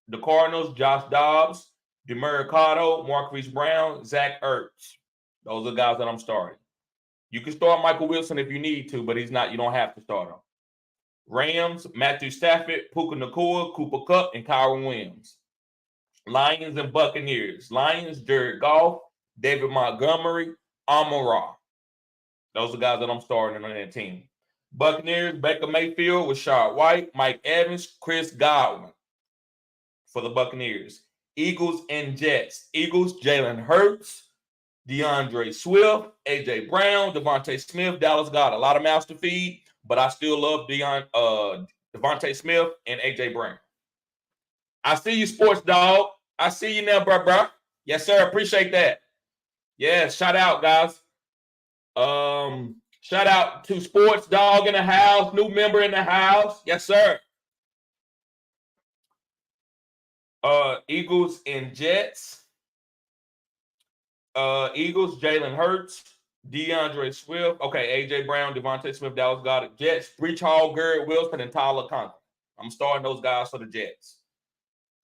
C: The Cardinals, Josh Dobbs, DeMarcado, Marquise Brown, Zach Ertz. Those are the guys that I'm starting. You can start Michael Wilson if you need to, but he's not. You don't have to start him. Rams, Matthew Stafford, Puka Nacua, Cooper Kupp, and Kyron Williams. Lions and Buccaneers. Lions, Jared Goff, David Montgomery, Amon-Ra. Those are the guys that I'm starting on that team. Buccaneers, Baker Mayfield, Rashad White, Mike Evans, Chris Godwin for the Buccaneers. Eagles and Jets. Eagles, Jalen Hurts, DeAndre Swift, A.J. Brown, Devontae Smith. Dallas got a lot of mouths to feed, but I still love Devontae Smith and A.J. Brown. I see you, Sports Dog. I see you now, bro. Yes, sir. Appreciate that. Yeah, shout out, guys. Shout out to Sports Dog in the house, new member in the house. Yes, sir. Eagles and Jets. Eagles, Jalen Hurts, DeAndre Swift. Okay, A.J. Brown, Devontae Smith, Dallas got it. Jets, Breach Hall, Garrett Wilson, and Tyler Conklin. I'm starting those guys for the Jets.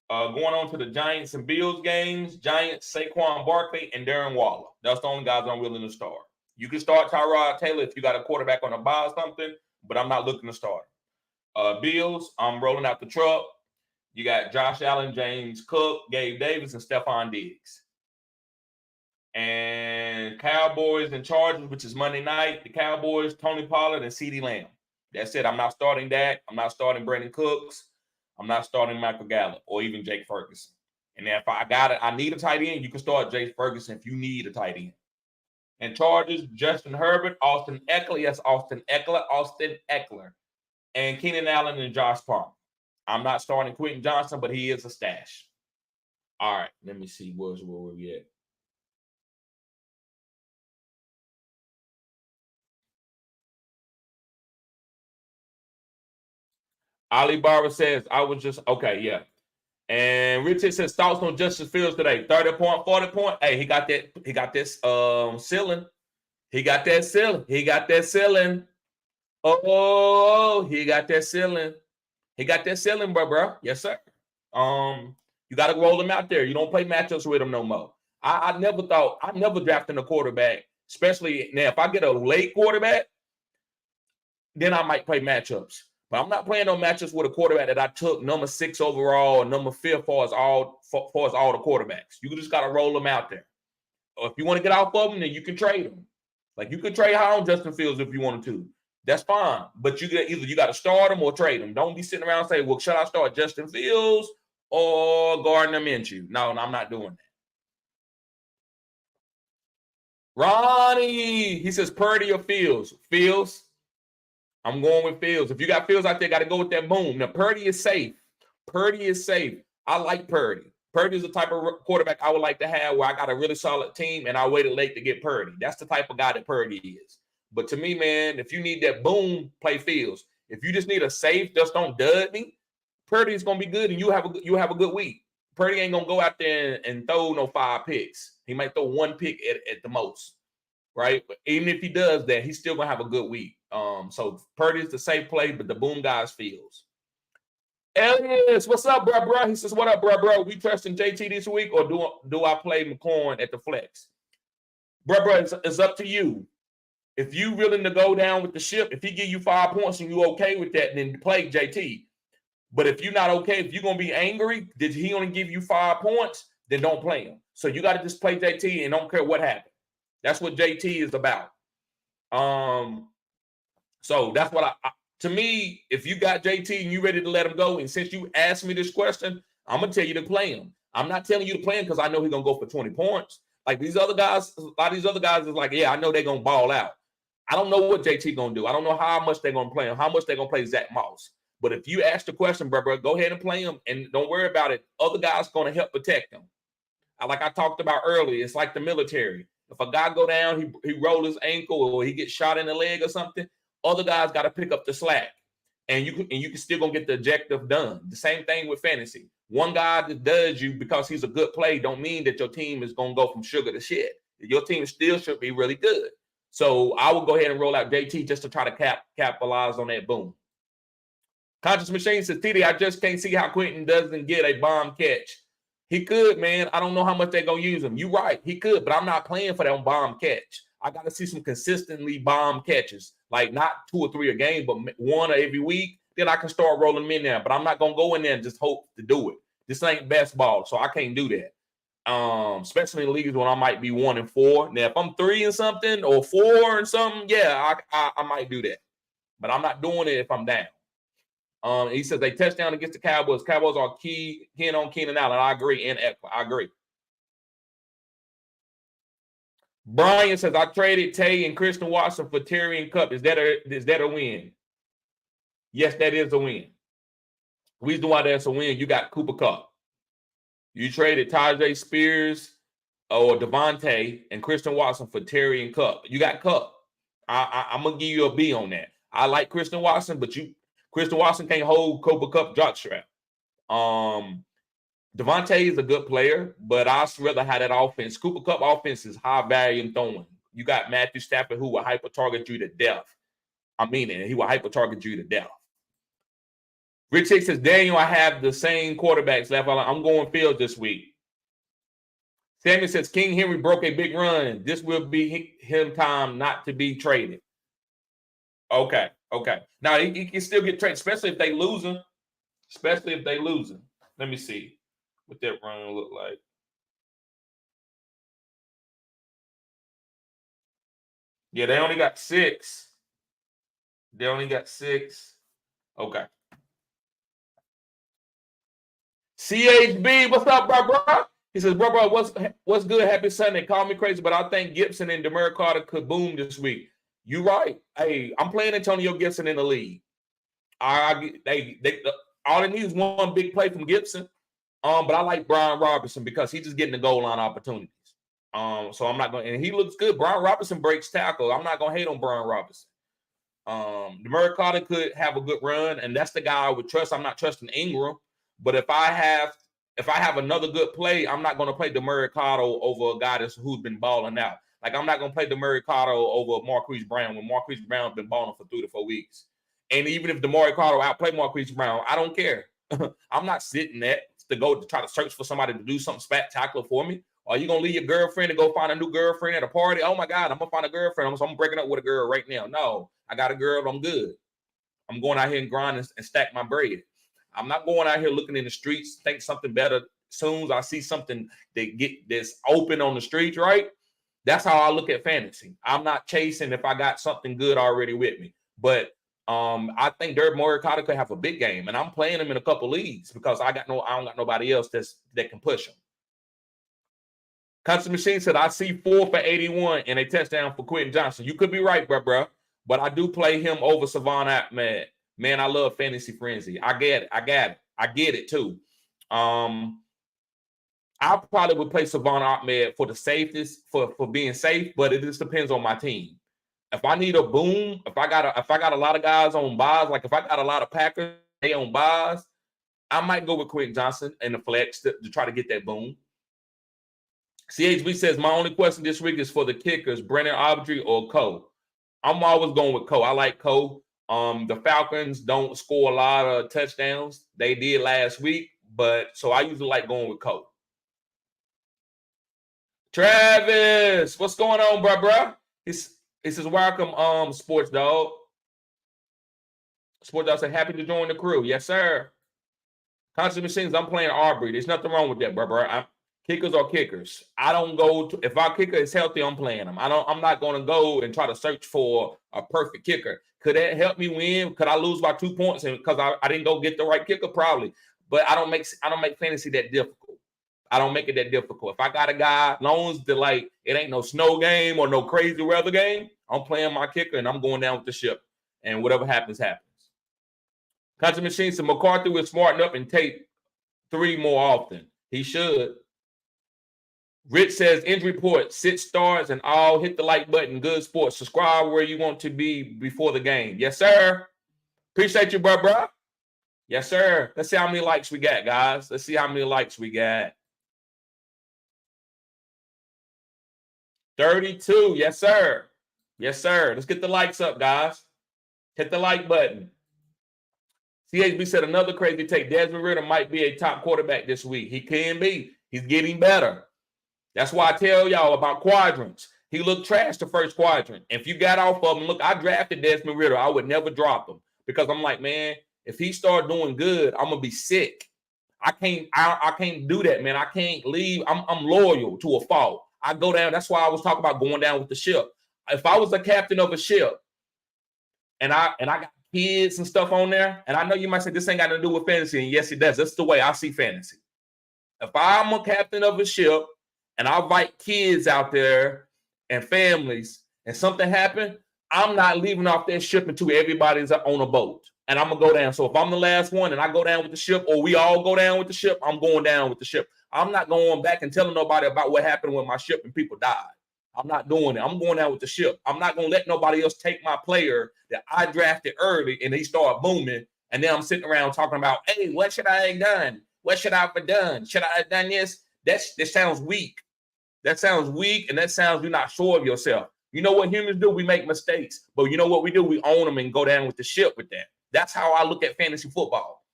C: Going on to the Giants and Bills games. Giants, Saquon Barkley, and Darren Waller. That's the only guys I'm willing to start. You can start Tyrod Taylor if you got a quarterback on a bye or something, but I'm not looking to start. Bills, I'm rolling out the truck. You got Josh Allen, James Cook, Gabe Davis, and Stephon Diggs. And Cowboys and Chargers, which is Monday night. The Cowboys, Tony Pollard, and CeeDee Lamb. That's it. I'm not starting that. I'm not starting Brandon Cooks. I'm not starting Michael Gallup or even Jake Ferguson. And then if I need a tight end, you can start Jake Ferguson if you need a tight end. And Chargers, Justin Herbert, Austin Eckler. Yes, Austin Eckler. And Keenan Allen and Josh Palmer. I'm not starting Quentin Johnson, but he is a stash. All right, let me see where we at. Ali Barber says, I was just, okay, yeah. And Richard says, thoughts on Justin Fields today. 30 point, 40 point. Hey, he got this ceiling. He got that ceiling. Oh, he got that ceiling. He got that ceiling, bro. Yes, sir. You got to roll him out there. You don't play matchups with him no more. I never drafted a quarterback, especially now. If I get a late quarterback, then I might play matchups. But I'm not playing no matchups with a quarterback that I took number 6 overall or number 5 for as all the quarterbacks. You just got to roll them out there. Or if you want to get off of them, then you can trade them. Like you can trade high on Justin Fields if you wanted to. That's fine. But you got to start them or trade them. Don't be sitting around and say, well, should I start Justin Fields or Gardner Minshew? No, I'm not doing that. Ronnie, he says Purdy or Fields. Fields. I'm going with Fields. If you got Fields out there, got to go with that boom. Now, Purdy is safe. Purdy is safe. I like Purdy. Purdy is the type of quarterback I would like to have where I got a really solid team and I waited late to get Purdy. That's the type of guy that Purdy is. But to me, man, if you need that boom, play Fields. If you just need a safe, just don't dud me, Purdy is going to be good and you have a good week. Purdy ain't going to go out there and throw no 5 picks. He might throw 1 pick at the most, right? But even if he does that, he's still going to have a good week. So Purdy is the safe play, but the boom guys Fields. Elias, what's up, bro? He says, what up, bro? We trusting JT this week or do I play McLaurin at the flex? Bro, it's up to you. If you willing to go down with the ship, if he give you 5 points and you okay with that, then play JT. But if you're not okay, if you're going to be angry, did he only give you 5 points, then don't play him. So you got to just play JT and don't care what happened. That's what JT is about. So that's what to me, if you got JT and you ready to let him go, and since you asked me this question, I'm going to tell you to play him. I'm not telling you to play him because I know he's going to go for 20 points. Like these other guys, a lot of these other guys is like, yeah, I know they're going to ball out. I don't know what JT going to do. I don't know how much they're going to play him, how much they're going to play Zach Moss. But if you ask the question, bro, go ahead and play him and don't worry about it. Other guys going to help protect him. Like I talked about earlier, it's like the military. If a guy go down, he roll his ankle or he gets shot in the leg or something, other guys got to pick up the slack. And you can still gonna get the objective done. The same thing with fantasy. One guy that does you because he's a good play don't mean that your team is gonna go from sugar to shit. Your team still should be really good. So I will go ahead and roll out JT just to try to capitalize on that boom. Conscious Machine says, TD, I just can't see how Quentin doesn't get a bomb catch. He could, man. I don't know how much they're going to use him. You're right. He could, but I'm not playing for that bomb catch. I got to see some consistently bomb catches, like not 2 or 3 a game, but 1 every week. Then I can start rolling them in there. But I'm not going to go in there and just hope to do it. This ain't best ball, so I can't do that. Especially in leagues when I might be 1 and 4. Now, if I'm 3 and something or 4 and something, yeah, I might do that. But I'm not doing it if I'm down. He says they touchdown against the Cowboys. Cowboys are keen on Keenan Allen. I agree. And Eckler. I agree. Brian says I traded Tay and Christian Watson for Terry and Cup. Is that a win? Yes, that is a win. Reason why that's a win, you got Cooper Cup. You traded Tajay Spears or Devontae and Christian Watson for Terry and Cup. You got Cup. I'm gonna give you a B on that. I like Christian Watson, but Christian Watson can't hold Cooper Cup jockstrap. Devontae is a good player, but I'd rather have that offense. Cooper Cup offense is high value in throwing. You got Matthew Stafford who will hyper target you to death. I mean it. He will hyper target you to death. Rich Hicks says, Daniel, I have the same quarterbacks left. I'm going Fields this week. Samuel says, King Henry broke a big run. This will be him time not to be traded. Okay. Now, he can still get traded, especially if they losing. Let me see what that run look like. Yeah, they only got 6. Okay. CHB, what's up, bro? He says, bro, what's good? Happy Sunday. Call me crazy, but I think Gibson and Demaric Carter could boom this week. You right. Hey, I'm playing Antonio Gibson in the league. All they need is one big play from Gibson. But I like Brian Robinson because he's just getting the goal line opportunities. So I'm not going, and he looks good. Brian Robinson breaks tackle. I'm not going to hate on Brian Robinson. Demaric Carter could have a good run, and that's the guy I would trust. I'm not trusting Ingram, but if I have another good play, I'm not going to play Demaric Carter over a guy who's been balling out. Like I'm not going to play Demaric Carter over Marquise Brown when Marquise Brown's been balling for 3 to 4 weeks. And even if Demaric Carter outplay Marquise Brown, I don't care. I'm not sitting there to go to try to search for somebody to do something spectacular for me. Are you going to leave your girlfriend and go find a new girlfriend at a party? Oh, my God, I'm going to find a girlfriend. I'm breaking up with a girl right now. No, I got a girl. I'm good. I'm going out here and grind and stack my bread. I'm not going out here looking in the streets, think something better. As soon as I see something that's open on the streets, right? That's how I look at fantasy. I'm not chasing if I got something good already with me. But I think Demaric Carter could have a big game, and I'm playing him in a couple leagues because I don't got nobody else that can push him. Constant Machine said, I see 4 for 81 and a touchdown for Quentin Johnson. You could be right, bro. But I do play him over Savon Ahmed. Man, I love Fantasy Frenzy. I get it. I get it too. I probably would play Savon Ahmed for the safest, for being safe, but it just depends on my team. If I need a boom, if I got a lot of guys on buys, like if I got a lot of Packers they on buys, I might go with Quentin Johnson and the flex to try to get that boom. CHB says, my only question this week is for the kickers, Brennan Audrey or Cole. I'm always going with Cole. I like Cole. The Falcons don't score a lot of touchdowns. They did last week, but so I usually like going with Cole. Travis, what's going on, bro? He says, welcome, Sports Dog. Sports Dog said, happy to join the crew. Yes, sir. Constant Machines, I'm playing Aubrey. There's nothing wrong with that, bro. Kickers are kickers. I don't go to, if our kicker is healthy, I'm playing him. I'm not going to go and try to search for a perfect kicker. Could that help me win? Could I lose by 2 points and because I didn't go get the right kicker? Probably. But I don't make fantasy that difficult. I don't make it that difficult. If I got a guy, as long as it ain't no snow game or no crazy weather game, I'm playing my kicker and I'm going down with the ship. And whatever happens, happens. Country Machine said McCarthy will smarten up and take 3 more often. He should. Rich says, injury report, sit starts and all. Hit the like button. Good sports. Subscribe where you want to be before the game. Yes, sir. Appreciate you, bro. Yes, sir. Let's see how many likes we got, guys. Let's see how many likes we got. 32. Yes, sir. Yes, sir. Let's get the likes up, guys. Hit the like button. CHB said another crazy take. Desmond Ridder might be a top quarterback this week. He can be. He's getting better. That's why I tell y'all about quadrants. He looked trash the first quadrant. If you got off of him, look, I drafted Desmond Ridder. I would never drop him because I'm like, man, if he start doing good, I'm gonna be sick. I can't do that, man. I can't leave. I'm loyal to a fault. I go down. That's why I was talking about going down with the ship. If I was a captain of a ship and I got kids and stuff on there, and I know you might say this ain't got to do with fantasy, and yes, it does. That's the way I see fantasy. If I'm a captain of a ship and I invite kids out there and families and something happen, I'm not leaving off that ship until everybody's on a boat. And I'm going to go down. So if I'm the last one and I go down with the ship or we all go down with the ship, I'm going down with the ship. I'm not going back and telling nobody about what happened when my ship and people died. I'm not doing it. I'm going down with the ship. I'm not going to let nobody else take my player that I drafted early and he started booming. And then I'm sitting around talking about, hey, what should I have done? What should I have done? Should I have done this? That sounds weak. That sounds weak, and that sounds you're not sure of yourself. You know what humans do? We make mistakes. But you know what we do? We own them and go down with the ship with that. That's how I look at fantasy football.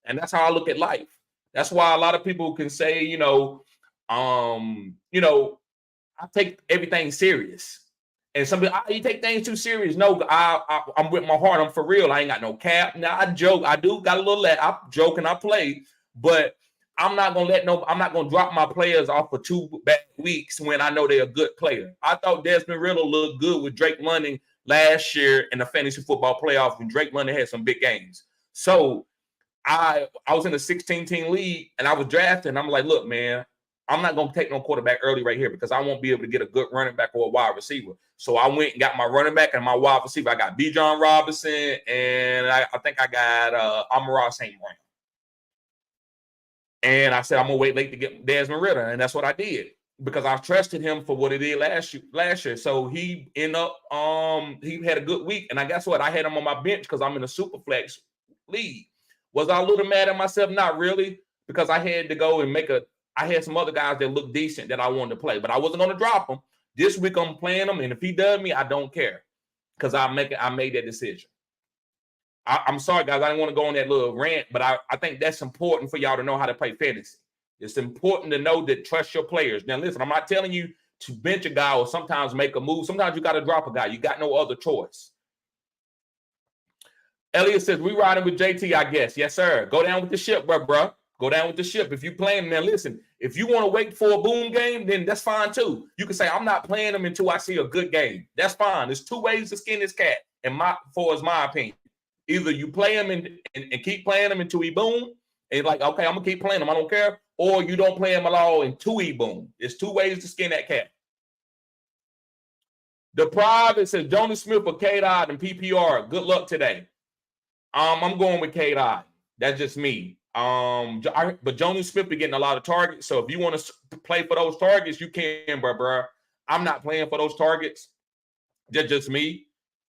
C: And that's how I look at life. That's why a lot of people can say, I take everything serious. And some people, you take things too serious. No, I'm with my heart. I'm for real. I ain't got no cap. Now I joke. I do got a little. I joke and I play, but I'm not gonna drop my players off for 2 bad weeks when I know they're a good player. I thought Desmond Ridder looked good with Drake London last year in the fantasy football playoffs when Drake London had some big games. So I was in a 16-team league and I was drafted. And I'm like, look, man, I'm not going to take no quarterback early right here because I won't be able to get a good running back or a wide receiver. So I went and got my running back and my wide receiver. I got Bijan Robinson and I think I got Amon-Ra St. Brown. And I said, I'm going to wait late to get Desmond Ridder. And that's what I did because I trusted him for what he did last year. So he ended up, he had a good week. And I guess what? I had him on my bench because I'm in a super flex league. Was I a little mad at myself? Not really, because I had to go and I had some other guys that looked decent that I wanted to play, but I wasn't going to drop them. This week I'm playing them. And if he does me, I don't care because I made that decision. I'm sorry, guys. I didn't want to go on that little rant, but I think that's important for y'all to know how to play fantasy. It's important to know that trust your players. Now, listen, I'm not telling you to bench a guy or sometimes make a move. Sometimes you got to drop a guy. You got no other choice. Elliot says, we riding with JT, I guess. Yes, sir. Go down with the ship, bro. Go down with the ship. If you playing, now listen, if you want to wait for a boom game, then that's fine too. You can say, I'm not playing them until I see a good game. That's fine. There's 2 ways to skin this cat, my opinion. Either you play him and keep playing him until he boom, and like, okay, I'm going to keep playing him. I don't care. or you don't play him at all in Tui Boom. There's two ways to skin that cat. The private says Jonas Smith or Cade Odd and PPR. Good luck today. I'm going with Cade Odd. That's just me. But Jonas Smith be getting a lot of targets. So if you want to play for those targets, you can, bro. I'm not playing for those targets. That's just me.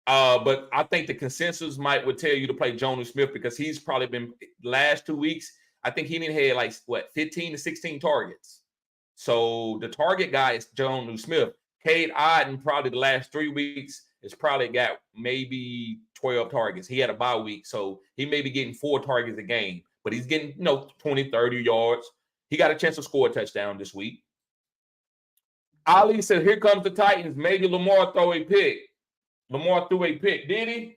C: But I think the consensus would tell you to play Jonas Smith because he's probably been last 2 weeks. I think he didn't have like 15 to 16 targets. So the target guy is Jonas Smith. Cade Otten probably the last 3 weeks has probably got maybe 12 targets. He had a bye week, so he may be getting 4 targets a game, but he's getting 20, 30 yards. He got a chance to score a touchdown this week. Ali said, here comes the Titans. Maybe Lamar throw a pick. Lamar threw a pick. Did he?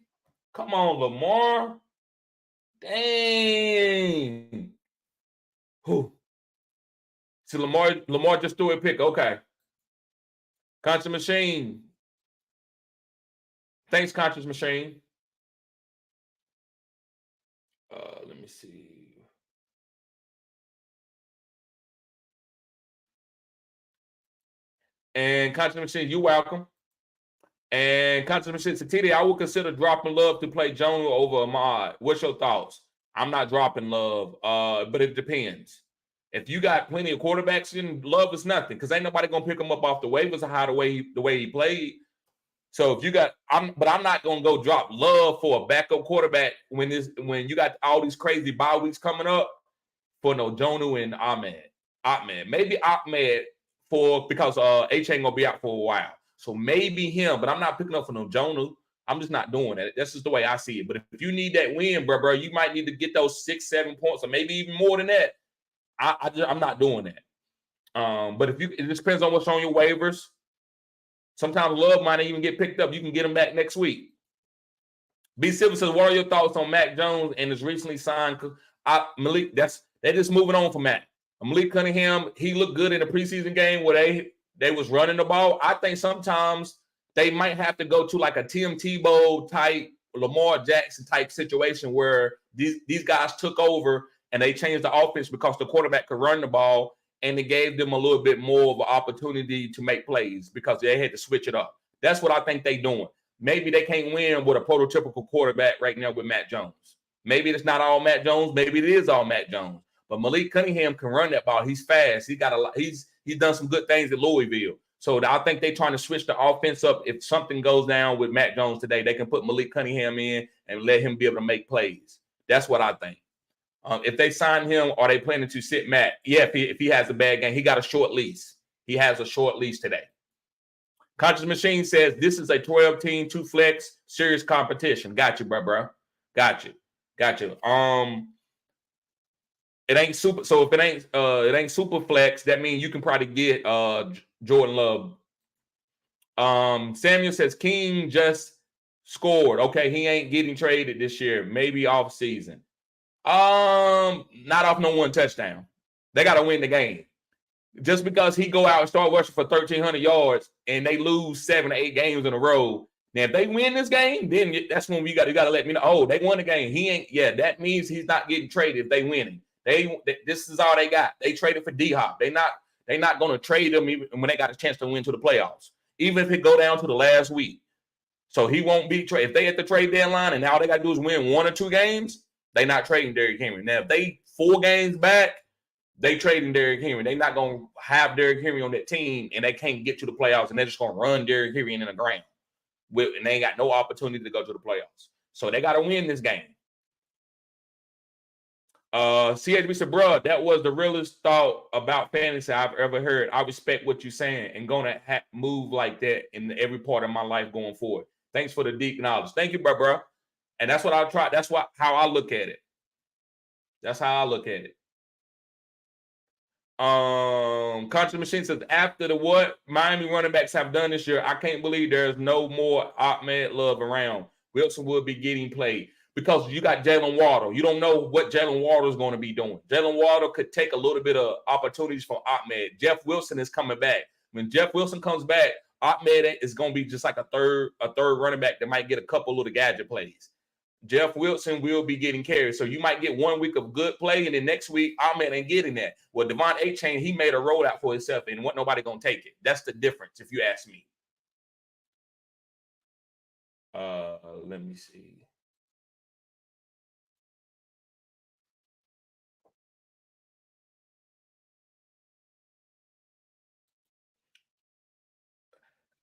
C: Come on, Lamar. Dang. Who? So Lamar just threw a pick. Okay. Conscious Machine. Thanks, Conscious Machine. Let me see. And Conscious Machine, you're welcome. And Conscious Machine said, TD, I would consider dropping Love to play Jonah over Ahmad. What's your thoughts? I'm not dropping Love, but it depends. If you got plenty of quarterbacks, then Love is nothing because ain't nobody gonna pick him up off the waivers or how the way he played. So if you got, I'm not gonna go drop Love for a backup quarterback when you got all these crazy bye weeks coming up for no Jonah and Ahmed. Maybe Ahmed because H ain't gonna be out for a while. So maybe him, but I'm not picking up for no Jonah. I'm just not doing that. That's just the way I see it. But if you need that win, bro, you might need to get those 6-7 points or maybe even more than that. I'm not doing that. But it just depends on what's on your waivers. Sometimes Love might even get picked up. You can get him back next week. B. Silver says, what are your thoughts on Mac Jones and his recently signed Malik? They're just moving on from Mac. Malik Cunningham, he looked good in the preseason game where they was running the ball. I think sometimes they might have to go to like a Tim Tebow type, Lamar Jackson type situation where these guys took over and they changed the offense because the quarterback could run the ball and it gave them a little bit more of an opportunity to make plays because they had to switch it up. That's what I think they're doing. Maybe they can't win with a prototypical quarterback right now with Matt Jones. Maybe it's not all Matt Jones. Maybe it is all Matt Jones. But Malik Cunningham can run that ball. He's fast. He got a lot. He's done some good things at Louisville. So I think they're trying to switch the offense up. If something goes down with Matt Jones today, they can put Malik Cunningham in and let him be able to make plays. That's what I think. If they sign him, are they planning to sit Matt? Yeah, if he has a bad game, he got a short lease. He has a short lease today. Conscious Machine says this is a 12-team, 2-flex serious competition. Got you, bro. Got you. It ain't super. So if it ain't super flex, that means you can probably get Jordan Love. Samuel says King just scored. Okay, he ain't getting traded this year. Maybe off season. Not off no one touchdown. They got to win the game. Just because he go out and start rushing for 1,300 yards and they lose 7 or 8 games in a row. Now, if they win this game, then that's when you got to let me know. Oh, they won the game. He ain't. Yeah, that means he's not getting traded if they winning. This is all they got. They traded for D-Hop. They not going to trade him even when they got a chance to win to the playoffs, even if it go down to the last week. So he won't be traded. If they at the trade deadline and all they got to do is win 1 or 2 games, they not trading Derrick Henry. Now, if they 4 games back, they trading Derrick Henry. They not going to have Derrick Henry on that team and they can't get to the playoffs and they're just going to run Derrick Henry in the ground. And they ain't got no opportunity to go to the playoffs. So they got to win this game. CHB said, bro, that was the realest thought about fantasy I've ever heard. I respect what you're saying and gonna move like that in every part of my life going forward. Thanks for the deep knowledge. Thank you, bro. And that's what I'll try. That's how I look at it. That's how I look at it. Conscious Machine says, after the what Miami running backs have done this year, I can't believe there's no more Ahmed Love around. Wilson will be getting played. Because you got Jalen Waddle. You don't know what Jalen Waddle is going to be doing. Jalen Waddle could take a little bit of opportunities from Ahmed. Jeff Wilson is coming back. When Jeff Wilson comes back, Ahmed is going to be just like a third running back that might get a couple little gadget plays. Jeff Wilson will be getting carries. So you might get 1 week of good play, and then next week, Ahmed ain't getting that. Well, Devon A-Chain, he made a rollout for himself, and what nobody going to take it. That's the difference, if you ask me. Let me see.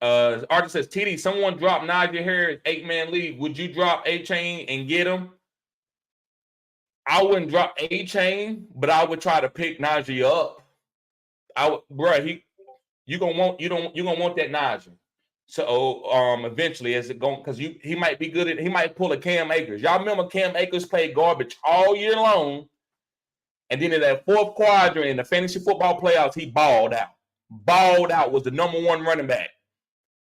C: Arthur says, TD, someone dropped Najee Harris 8-man league. Would you drop A-Chain and get him? I wouldn't drop A-Chain, but I would try to pick Najee up. You're gonna want that Najee. So eventually, as it going, because he might be good at, he might pull a Cam Akers. Y'all remember Cam Akers played garbage all year long, and then in that fourth quadrant in the fantasy football playoffs, he balled out. Was the number 1 running back.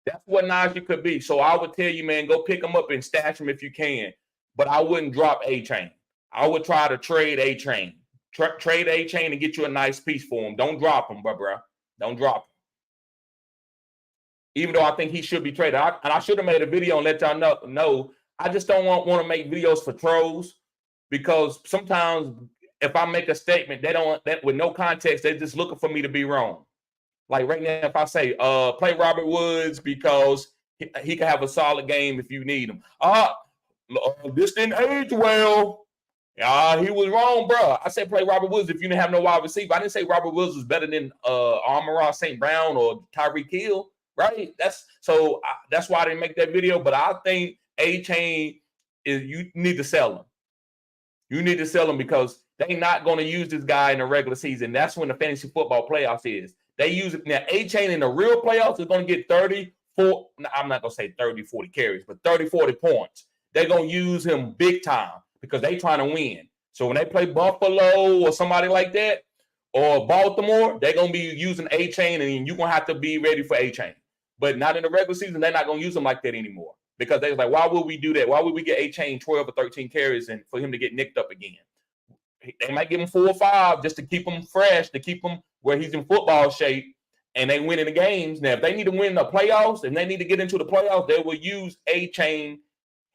C: That's what Najee could be. So I would tell you, man, go pick him up and stash him if you can. But I wouldn't drop A-Chain. I would try to trade A-Chain. Trade A-Chain and get you a nice piece for him. Don't drop him, bro. Don't drop him. Even though I think he should be traded. I should have made a video and let y'all know. I just don't want to make videos for trolls, because sometimes if I make a statement, with no context, they're just looking for me to be wrong. Like right now, if I say, play Robert Woods because he can have a solid game if you need him. This didn't age well. He was wrong, bro. I said play Robert Woods if you didn't have no wide receiver. I didn't say Robert Woods was better than Amon-Ra St. Brown or Tyreek Hill, right? That's why I didn't make that video. But I think A-Chain you need to sell him. You need to sell him because they're not going to use this guy in the regular season. That's when the fantasy football playoffs is. They use it now. A-Chain in the real playoffs is going to get 34. I'm not going to say 30, 40 carries, but 30, 40 points. They're going to use him big time because they're trying to win. So when they play Buffalo or somebody like that, or Baltimore, they're going to be using A-Chain, and you're going to have to be ready for A-Chain. But not in the regular season. They're not going to use him like that anymore because they're like, why would we do that? Why would we get A-Chain 12 or 13 carries and for him to get nicked up again? They might give him 4 or 5 just to keep him fresh, to keep him where he's in football shape, and they win in the games. Now, if they need to win the playoffs and they need to get into the playoffs, they will use A-Chain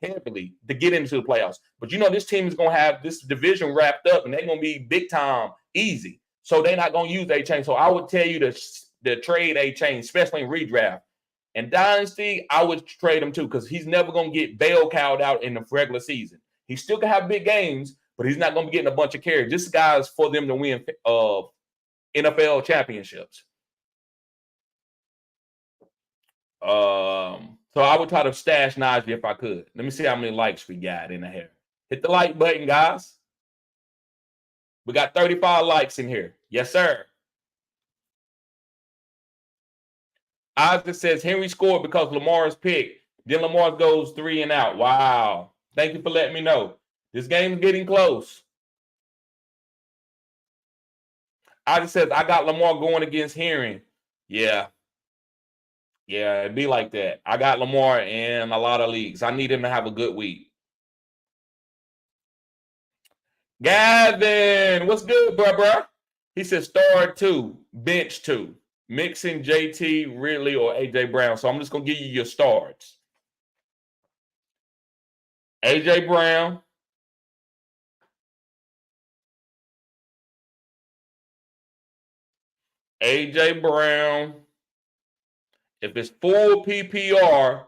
C: heavily to get into the playoffs. But this team is going to have this division wrapped up, and they're going to be big time easy. So they're not going to use A-Chain. So I would tell you to trade A-Chain, especially in redraft. And Dynasty, I would trade him too because he's never going to get bail cowed out in the regular season. He still can have big games, but he's not going to be getting a bunch of carries. This guy's for them to win NFL championships. So I would try to stash Najee if I could. Let me see how many likes we got in the hair. Hit the like button, guys. We got 35 likes in here. Yes, sir. Isaac says Henry scored because Lamar's picked. Then Lamar goes 3 and out. Wow. Thank you for letting me know. This game's getting close. Isaac says, I got Lamar going against Henry. Yeah. Yeah, it'd be like that. I got Lamar in a lot of leagues. I need him to have a good week. Gavin, what's good, bro? He says start 2, bench 2. Mixing JT, Ridley, or AJ Brown. So I'm just going to give you your starts. AJ Brown. AJ Brown. If it's full PPR,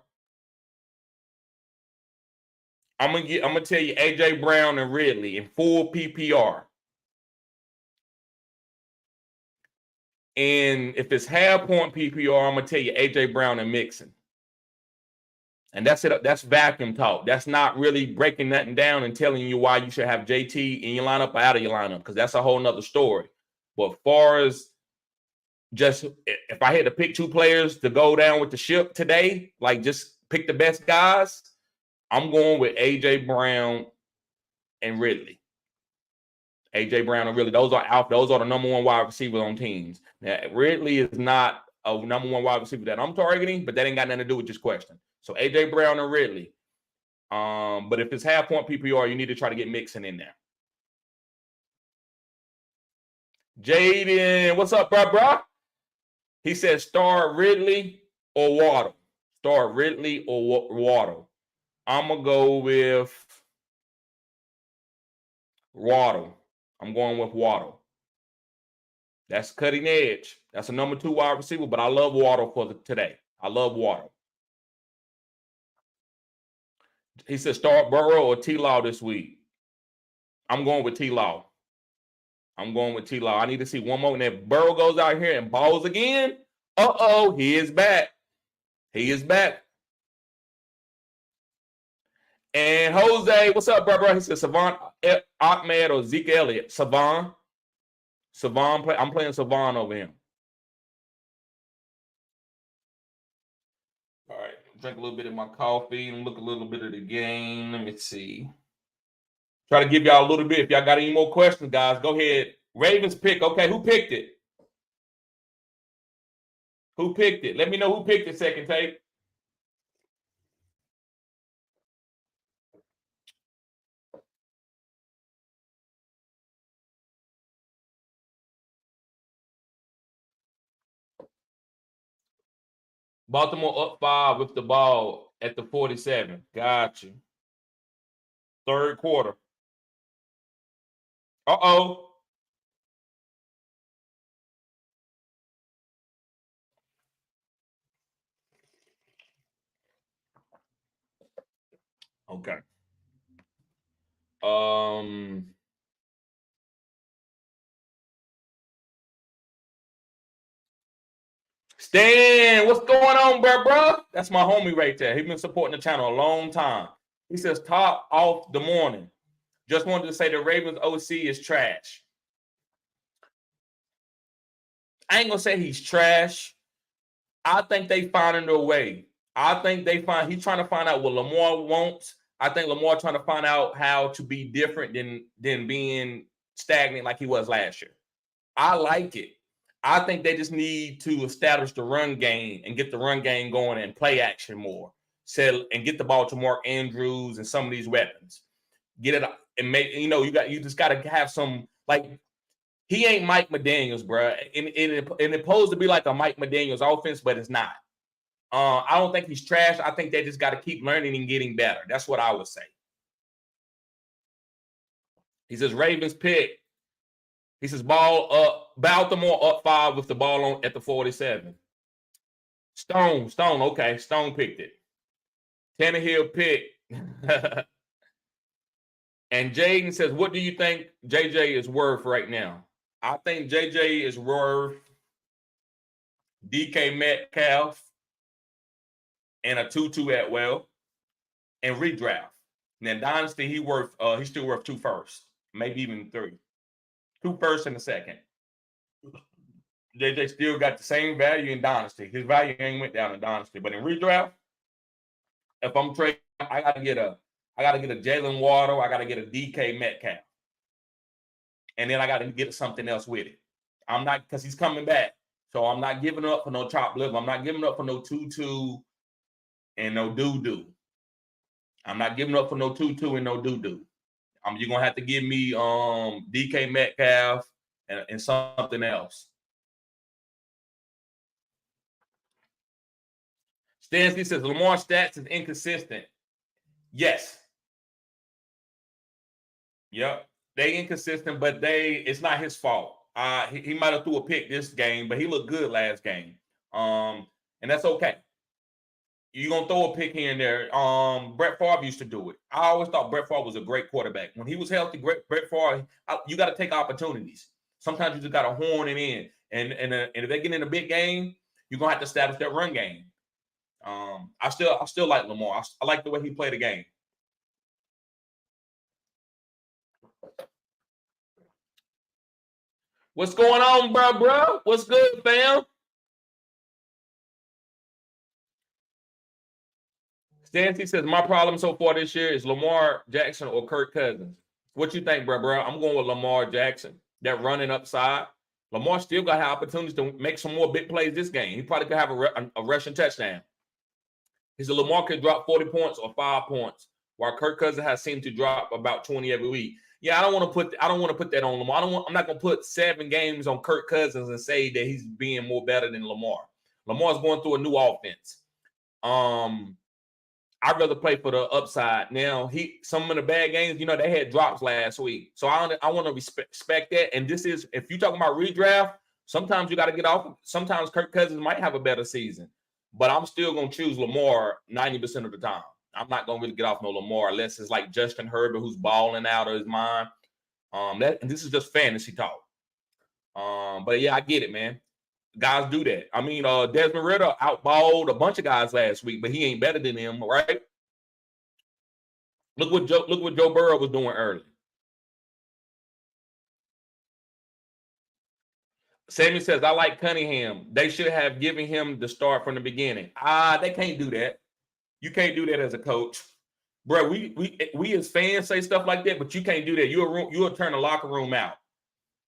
C: I'm gonna tell you AJ Brown and Ridley in full PPR. And if it's half point PPR, I'm gonna tell you AJ Brown and Mixon. And that's it. That's vacuum talk. That's not really breaking nothing down and telling you why you should have JT in your lineup or out of your lineup, because that's a whole nother story. But as far as just if I had to pick 2 players to go down with the ship today, like just pick the best guys, I'm going with AJ Brown and Ridley. AJ Brown and Ridley. Those are the number 1 wide receivers on teams. Now, Ridley is not a number 1 wide receiver that I'm targeting, but that ain't got nothing to do with this question. So AJ Brown and Ridley. But if it's half point PPR, you need to try to get Mixon in there. Jaden, what's up, bro? He says start Ridley or Waddle. Start Ridley or Waddle. I'm going to go with Waddle. I'm going with Waddle. That's cutting edge. That's a number 2 wide receiver, but I love Waddle for today. I love Waddle. He said start Burrow or T-Law this week. I'm going with T-Law. I'm going with T-Law. I need to see one more. And if Burrow goes out here and balls again, he is back. He is back. And Jose, what's up, bro? He said Savon Ahmed or Zeke Elliott. Savon. I'm playing Savon over him. All right. Drink a little bit of my coffee and look a little bit of the game. Let me see. Try to give y'all a little bit. If y'all got any more questions, guys, go ahead. Ravens pick. Okay, who picked it? Who picked it? Let me know who picked it, second take. Baltimore up 5 with the ball at the 47. Got you. Third quarter. Uh-oh. Okay. Stan, what's going on, bro? That's my homie right there. He's been supporting the channel a long time. He says, top off the morning. Just wanted to say the Ravens OC is trash. I ain't gonna say he's trash. I think they finding their way. He's trying to find out what Lamar wants. I think Lamar trying to find out how to be different than being stagnant like he was last year. I like it. I think they just need to establish the run game and get the run game going and play action more. And get the ball to Mark Andrews and some of these weapons. Get it and make you just got to have some, like, he ain't Mike McDaniels, bro. And it's supposed to be like a Mike McDaniels offense, but it's not. I don't think he's trash. I think they just got to keep learning and getting better. That's what I would say. He says Ravens pick. He says Baltimore up 5 with the ball on at the 47. Stone. Okay, Stone picked it. Tannehill pick. And Jaden says, what do you think JJ is worth right now? I think JJ is worth DK Metcalf and a 2-2 at well and redraft. Now, Dynasty, he's still worth 2 firsts, maybe even 3. 2 firsts and a second. JJ still got the same value in Dynasty. His value ain't went down in Dynasty, but in redraft, if I'm trading, I gotta get a Jalen Waddle, I gotta get a DK Metcalf, and then I gotta get something else with it. I'm not, because he's coming back, so I'm not giving up for no chop liver. I'm not giving up for no 2-2 and no doo-doo. I'm not giving up for no 2-2 and no doo-doo. You're gonna have to give me DK Metcalf and something else. Stansky says Lamar stats is inconsistent. Yes. Yep. They inconsistent, but it's not his fault. He might have threw a pick this game, but he looked good last game. And that's okay. You're going to throw a pick here and there. Brett Favre used to do it. I always thought Brett Favre was a great quarterback. When he was healthy, Brett Favre, you got to take opportunities. Sometimes you just got to horn it in. And if they get in a big game, you're going to have to establish that run game. I still like Lamar. I like the way he played the game. What's going on, bro? What's good, fam? Stancy says, my problem so far this year is Lamar Jackson or Kirk Cousins. What you think, bro? I'm going with Lamar Jackson. That running upside. Lamar still got opportunities to make some more big plays this game. He probably could have a rushing touchdown. He said Lamar could drop 40 points or 5 points, while Kirk Cousins has seemed to drop about 20 every week. Yeah, I don't want to put that on Lamar. I'm not going to put 7 games on Kirk Cousins and say that he's being more better than Lamar. Lamar's going through a new offense. I'd rather play for the upside. Now, some of the bad games, they had drops last week. So I want to respect that. And this is, if you're talking about redraft, sometimes you got to get off. Sometimes Kirk Cousins might have a better season. But I'm still going to choose Lamar 90% of the time. I'm not going to really get off no Lamar unless it's like Justin Herbert who's balling out of his mind. And this is just fantasy talk. But yeah, I get it, man. Guys do that. I mean, Desmond Ridder outballed a bunch of guys last week, but he ain't better than him, right? Look what Joe Burrow was doing early. Sammy says, I like Cunningham. They should have given him the start from the beginning. They can't do that. You can't do that as a coach. Bro, we as fans say stuff like that, but you can't do that. You'll turn the locker room out.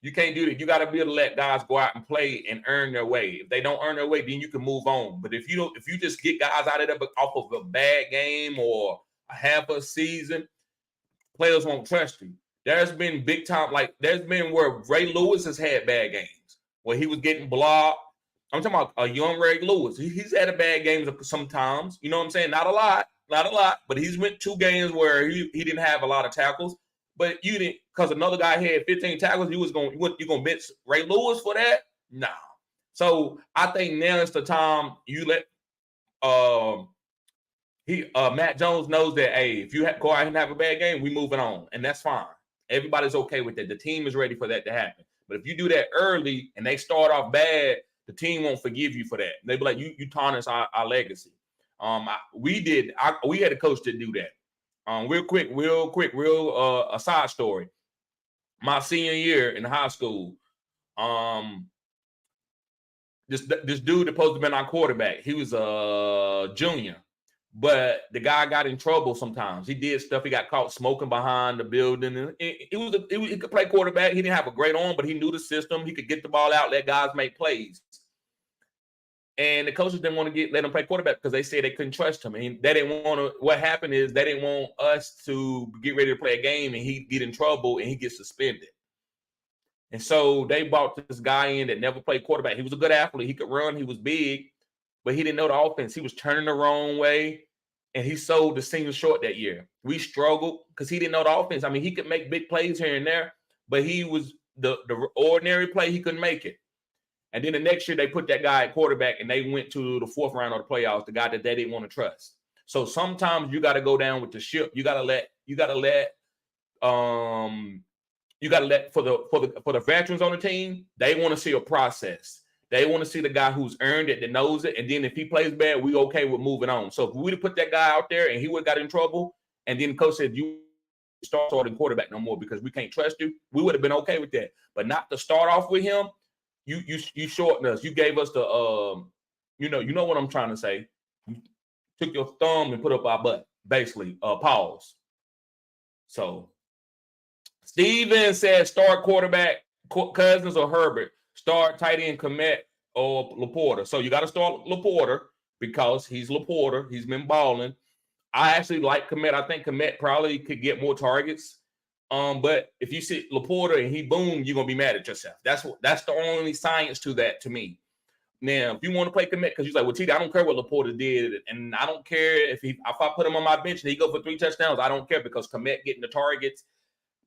C: You can't do that. You got to be able to let guys go out and play and earn their way. If they don't earn their way, then you can move on. But if you just get guys out of there off of a bad game or a half a season, players won't trust you. There's been big time, there's been where Ray Lewis has had bad games where he was getting blocked. I'm talking about a young Ray Lewis. He's had a bad games sometimes. You know what I'm saying? Not a lot, but he's went 2 games where he didn't have a lot of tackles. But you didn't, because another guy had 15 tackles. You gonna bench Ray Lewis for that? No. So I think now is the time you let Matt Jones knows that, hey, if you go out and have a bad game, we moving on, and that's fine. Everybody's okay with that. The team is ready for that to happen. But if you do that early and they start off bad, the team won't forgive you for that. They be like, you tarnish our legacy. We had a coach that do that. A side story. My senior year in high school, this dude that supposed to have been our quarterback, he was a junior, but the guy got in trouble sometimes. He did stuff. He got caught smoking behind the building. He could play quarterback. He didn't have a great arm, but he knew the system. He could get the ball out, let guys make plays. And the coaches didn't want to let him play quarterback because they said they couldn't trust him. And they didn't want to. What happened is they didn't want us to get ready to play a game and he get in trouble and he gets suspended. And so they brought this guy in that never played quarterback. He was a good athlete. He could run. He was big, but he didn't know the offense. He was turning the wrong way, and he sold the senior short that year. We struggled because he didn't know the offense. I mean, he could make big plays here and there, but he was the ordinary play. He couldn't make it. And then the next year, they put that guy at quarterback, and they went to the 4th round of the playoffs, the guy that they didn't want to trust. So sometimes you got to go down with the ship. You got to let for the veterans on the team, they want to see a process. They want to see the guy who's earned it, that knows it. And then if he plays bad, we okay with moving on. So if we would have put that guy out there and he would have got in trouble, and then the coach said, you start starting quarterback no more because we can't trust you, we would have been okay with that. But not to start off with him. You shortened us. You gave us the you know what I'm trying to say. You took your thumb and put up our butt, basically. Pause. So Steven said start quarterback Cousins or Herbert. Start tight end Kmet or Laporta. So you got to start Laporta because he's Laporta. He's been balling. I actually like Kmet. I think Kmet probably could get more targets. But if you see Laporta and he boom, you're gonna be mad at yourself. That's the only science to that to me. Now, if you want to play Kmet, because you're like, well, TD, I don't care what Laporta did, and I don't care if I put him on my bench and he go for 3 touchdowns, I don't care because Kmet getting the targets,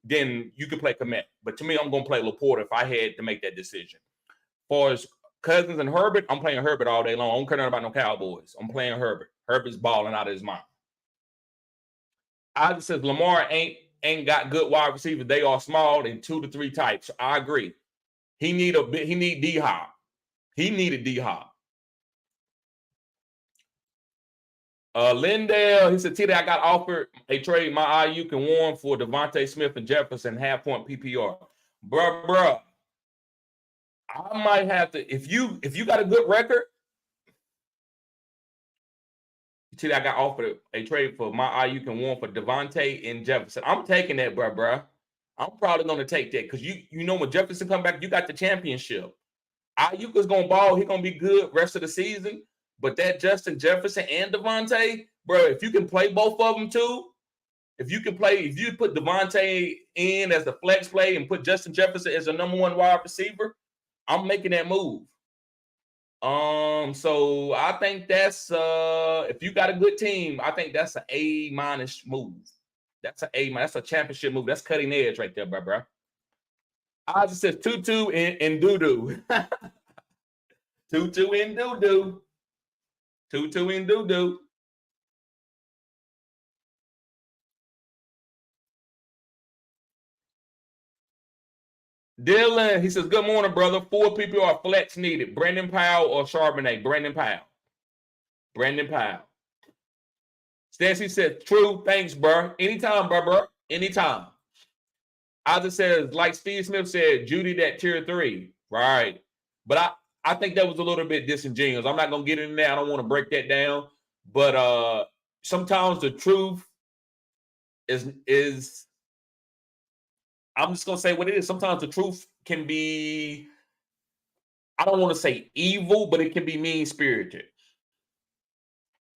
C: then you can play Kmet. But to me, I'm gonna play Laporta if I had to make that decision. As far as Cousins and Herbert, I'm playing Herbert all day long. I don't care nothing about no Cowboys. I'm playing Herbert. Herbert's balling out of his mind. I just said Lamar ain't got good wide receivers. They are small and 2 to 3 types. I agree. He need D-Hop. He needed D-Hop. Lindell, he said, TD, I got offered a trade my Ayuk and Warren for Devontae Smith and Jefferson, half-point PPR. Bruh. I might have to, if you got a good record, TD, I got offered a trade for my Ayuk and Warren for Devontae and Jefferson. I'm taking that, bruh. I'm probably going to take that because you know when Jefferson come back, you got the championship. Ayuk is going to ball. He's going to be good rest of the season. But that Justin Jefferson and Devontae, bro, if you can play both of them too, if you put Devontae in as the flex play and put Justin Jefferson as the number 1 wide receiver, I'm making that move. So I think that's if you got a good team, I think that's an A- move. That's an A-. That's a championship move. That's cutting edge right there, bro. I just said tutu and doo-doo. Tutu and doo-doo. Tutu and doo-doo. Dylan, he says, good morning, brother. 4 people are flex needed. Brandon Powell or Charbonnet? Brandon Powell. Brandon Powell. Stancy said, true. Thanks, bro. Anytime, bro. Anytime. I just said, like Steve Smith said, Judy that tier 3. Right. But I think that was a little bit disingenuous. I'm not going to get into that. I don't want to break that down. But sometimes the truth is I'm just going to say what it is. Sometimes the truth can be, I don't want to say evil, but it can be mean-spirited.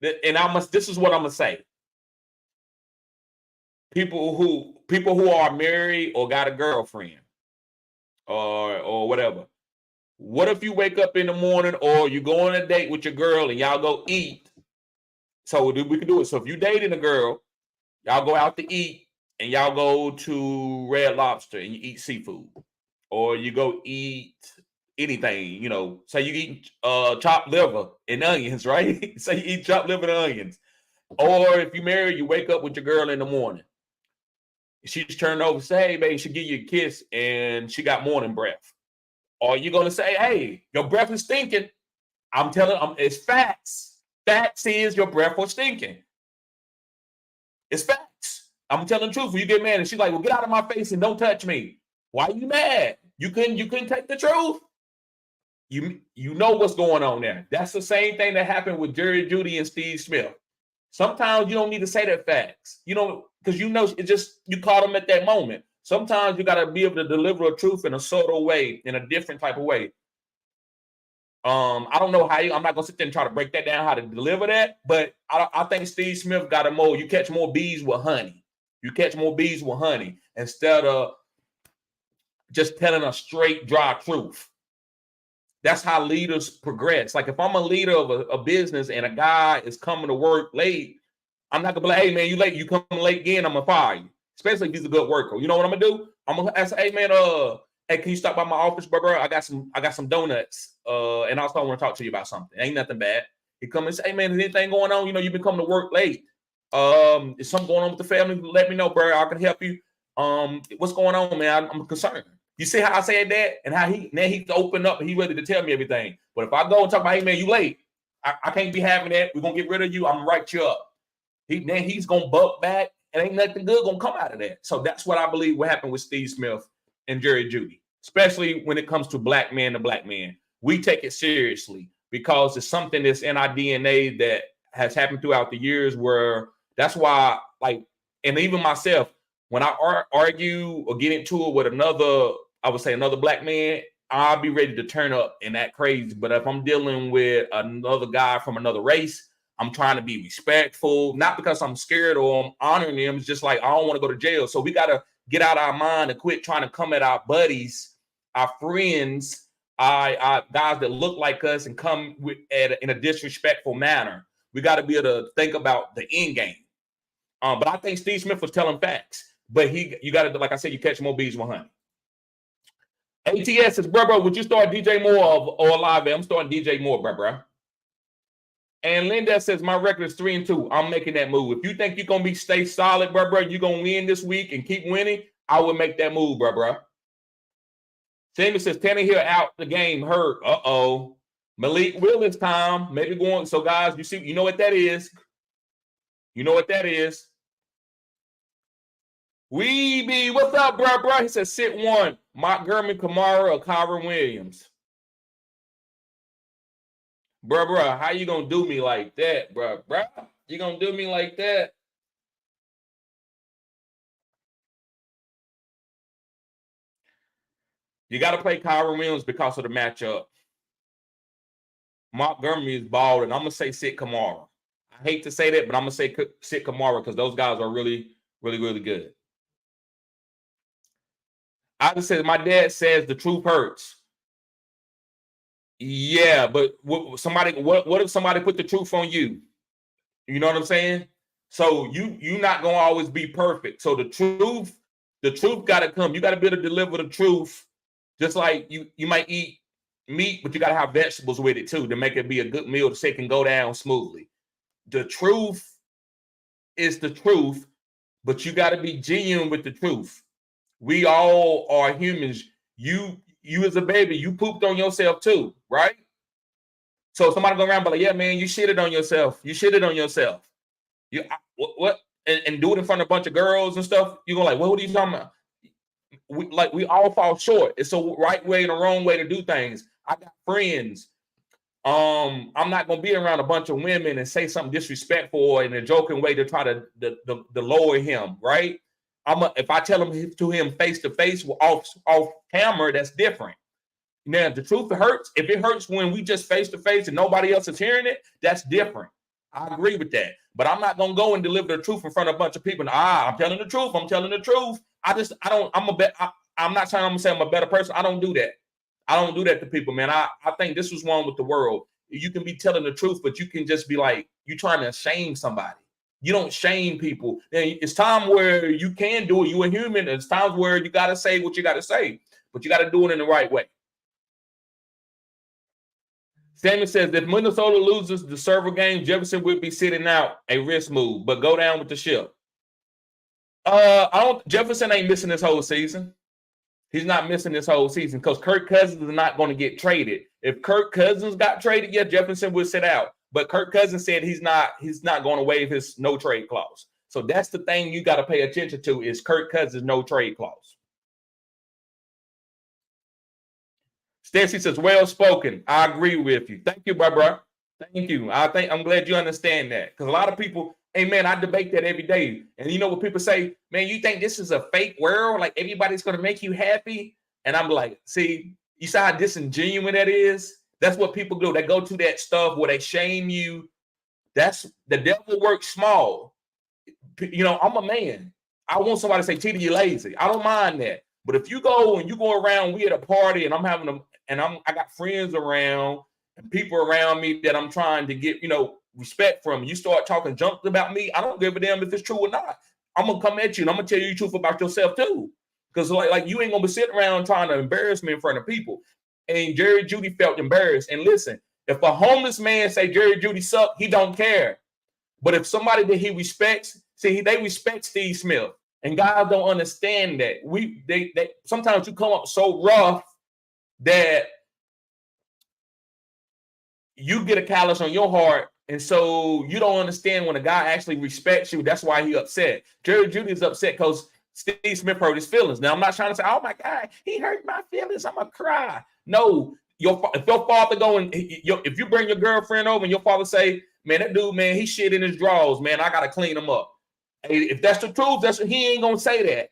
C: And this is what I'm going to say. People who are married or got a girlfriend or whatever. What if you wake up in the morning or you go on a date with your girl and y'all go eat? So we can do it. So if you dating a girl, y'all go out to eat and y'all go to Red Lobster and you eat seafood, or you go eat anything, say you eat chopped liver and onions, right? Say you eat chopped liver and onions. Or if you married, you wake up with your girl in the morning. She's turned over, say, hey, babe, she give you a kiss and she got morning breath. Or you're going to say, hey, your breath is stinking. I'm telling it's facts. Facts is your breath was stinking. It's facts. I'm telling the truth. When you get mad and she's like, well, get out of my face and don't touch me. Why are you mad? You couldn't take the truth. You know what's going on there. That's the same thing that happened with Jerry Judy and Steve Smith. Sometimes you don't need to say that facts, because it just, you caught them at that moment. Sometimes you got to be able to deliver a truth in a subtle way, in a different type of way. I don't know how I'm not gonna sit there and try to break that down, how to deliver that, but I think Steve Smith got a more, you catch more bees with honey. You catch more bees with honey instead of just telling a straight, dry truth. That's how leaders progress. Like if I'm a leader of a business and a guy is coming to work late, I'm not gonna be like, hey man, you late, you come late again, I'm gonna fire you. Especially if he's a good worker. You know what I'm gonna do? I'm gonna ask, hey man, hey, can you stop by my office, bro? I got some donuts. And also I want to talk to you about something. Ain't nothing bad. He come and say, hey man, is anything going on? You've been coming to work late. Is something going on with the family? Let me know, bro. I can help you. What's going on, man? I'm concerned. You see how I said that, and how he's open up and he's ready to tell me everything. But if I go and talk about, hey man, you late, I can't be having that. We're gonna get rid of you. I'm gonna write you up. He's gonna buck back, and ain't nothing good gonna come out of that. So that's what I believe what happened with Steve Smith and Jerry Judy, especially when it comes to black man to black man. We take it seriously because it's something that's in our DNA that has happened throughout the years, where that's why, like, and even myself, when I argue or get into it with another black man, I'll be ready to turn up and act crazy. But if I'm dealing with another guy from another race, I'm trying to be respectful, not because I'm scared or I'm honoring them. It's just like, I don't want to go to jail. So we got to get out our mind and quit trying to come at our buddies, our friends, our guys that look like us and come in a disrespectful manner. We got to be able to think about the end game. But I think Steve Smith was telling facts. But you got to, like I said, you catch more bees with honey. ATS says, bro, would you start DJ Moore or Live? I'm starting DJ Moore, bro. And Linda says, my record is 3-2. I'm making that move. If you think you're going to stay solid, bro, you're going to win this week and keep winning, I would make that move, bro. Sammy says, Tannehill out the game, hurt. Uh-oh. Malik Willis time. Maybe going. So, guys, you know what that is. You know what that is. Weeby, what's up, bro? He says, sit one. Montgomery, Kamara, or Kyron Williams. Bro, how you gonna do me like that, bro? You gonna do me like that? You got to play Kyron Williams because of the matchup. Montgomery is bald, and I'm gonna say sit Kamara. I hate to say that, but I'm gonna say sit Kamara because those guys are really, really, really good. I just said, my dad says the truth hurts. Yeah, but what if somebody put the truth on you? You know what I'm saying? So you not gonna always be perfect. So the truth got to come. You got to be able to deliver the truth. Just like you might eat meat, but you got to have vegetables with it too to make it be a good meal so it can go down smoothly. The truth is the truth, but you got to be genuine with the truth. We all are humans. You as a baby, you pooped on yourself too, right? So somebody go around and be like, yeah, man, you shitted on yourself. You shitted on yourself. What? And do it in front of a bunch of girls and stuff. You go like, what are you talking about? We all fall short. It's a right way and a wrong way to do things. I got friends. I'm not gonna be around a bunch of women and say something disrespectful or in a joking way to try to lower him, right? If I tell him to him face to face off camera, that's different. Now, the truth hurts. If it hurts when we just face to face and nobody else is hearing it, that's different. I agree with that. But I'm not gonna go and deliver the truth in front of a bunch of people. I'm telling the truth. I'm telling the truth. I'm not saying I'm gonna say I'm a better person. I don't do that. I don't do that to people, man. I think this was one with the world. You can be telling the truth, but you can just be like, you trying to shame somebody. You don't shame people. And it's time where you can do it. You're a human. It's times where you got to say what you got to say, but you got to do it in the right way. Sammy says, if Minnesota loses the server game, Jefferson would be sitting out, a risk move, but go down with the ship. Jefferson ain't missing this whole season. He's not missing this whole season because Kirk Cousins is not going to get traded. If Kirk Cousins got traded, yeah, Jefferson would sit out. But Kirk Cousins said he's not going to waive his no trade clause. So that's the thing you got to pay attention to is Kirk Cousins' no trade clause. Stacy says, well spoken. I agree with you. Thank you, bro. Thank you. I'm glad you understand that. Because a lot of people, hey man, I debate that every day. And you know what people say, man, you think this is a fake world? Like everybody's gonna make you happy? And I'm like, see, you see how disingenuous that is? That's what people do. They go to that stuff where they shame you. That's the devil works small. You know, I'm a man. I want somebody to say, Tita, you lazy. I don't mind that. But if you go and you go around, we at a party and I'm having them. And I got friends around and people around me that I'm trying to get, respect from. You start talking junk about me, I don't give a damn if it's true or not. I'm going to come at you and I'm going to tell you the truth about yourself too. Because like you ain't going to be sitting around trying to embarrass me in front of people. And Jerry Jeudy felt embarrassed. And listen, if a homeless man say Jerry Jeudy suck, he don't care. But if somebody that he respects, they respect Steve Smith. And guys don't understand that. They sometimes you come up so rough that you get a callus on your heart, and so you don't understand when a guy actually respects you. That's why he upset. Jerry Jeudy is upset because Steve Smith hurt his feelings. Now, I'm not trying to say, oh, my God, he hurt my feelings. I'm going to cry. No, if your father if you bring your girlfriend over and your father say, man, that dude, man, he shit in his drawers, man, I got to clean him up. Hey, if that's the truth, he ain't going to say that.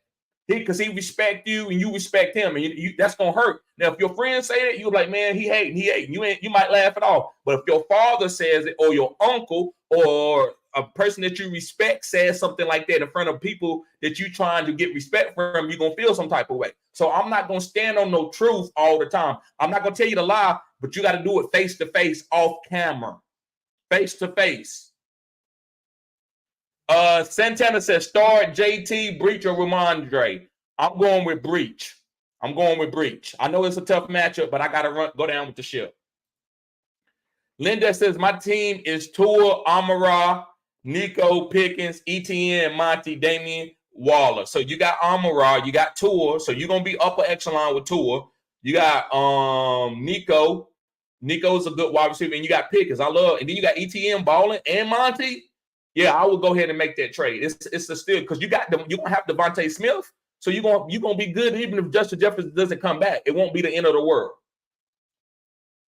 C: Because he respect you and you respect him, and that's gonna hurt. Now, if your friends say that, you're like, man, he hating. You might laugh it off. But if your father says it, or your uncle, or a person that you respect says something like that in front of people that you trying to get respect from, you're gonna feel some type of way. So I'm not gonna stand on no truth all the time. I'm not gonna tell you to lie, but you got to do it face to face, off camera, face to face. Santana says, start JT, Breach, or Ramondre. I'm going with Breach. I know it's a tough matchup, but I got to go down with the ship. Linda says, my team is Tua, Amara, Nico, Pickens, ETN, Monty, Damian, Waller. So you got Amara, you got Tua. So you're going to be upper echelon with Tua. You got Nico. Nico's a good wide receiver. And you got Pickens. And then you got ETN balling and Monty. Yeah, I would go ahead and make that trade. It's a steal because you're going to have Devontae Smith, so you're going to be good even if Justin Jefferson doesn't come back. It won't be the end of the world.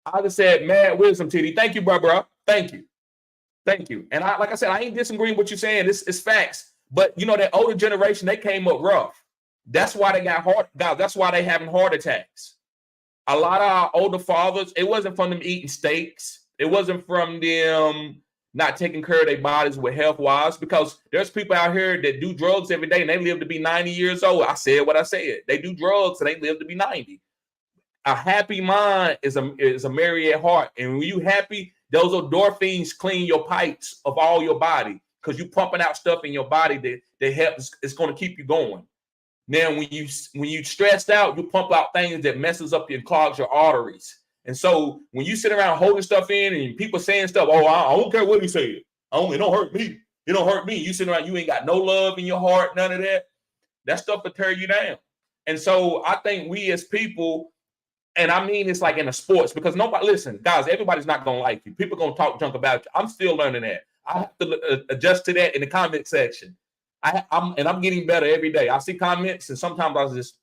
C: I just said, mad wisdom, TD. Thank you, bro. Thank you. And like I said, I ain't disagreeing with what you're saying. It's facts. But that older generation, they came up rough. That's why they got hard. Guys, that's why they having heart attacks. A lot of our older fathers, it wasn't from them eating steaks. It wasn't from them not taking care of their bodies with health-wise, because there's people out here that do drugs every day and they live to be 90 years old. I said what I said. They do drugs and they live to be 90. a happy mind is a merry at heart. And when you happy, those endorphins clean your pipes of all your body because you pumping out stuff in your body that helps. It's going to keep you going. Now, when you stressed out, you pump out things that messes up and clogs your arteries. And so when you sit around holding stuff in and people saying stuff, oh, I don't care what he said. It don't hurt me. It don't hurt me. You sit around, you ain't got no love in your heart, none of that. That stuff will tear you down. And so I think we as people, and I mean it's like in the sports, because listen, guys, everybody's not going to like you. People going to talk junk about you. I'm still learning that. I have to adjust to that in the comment section. I'm getting better every day. I see comments, and sometimes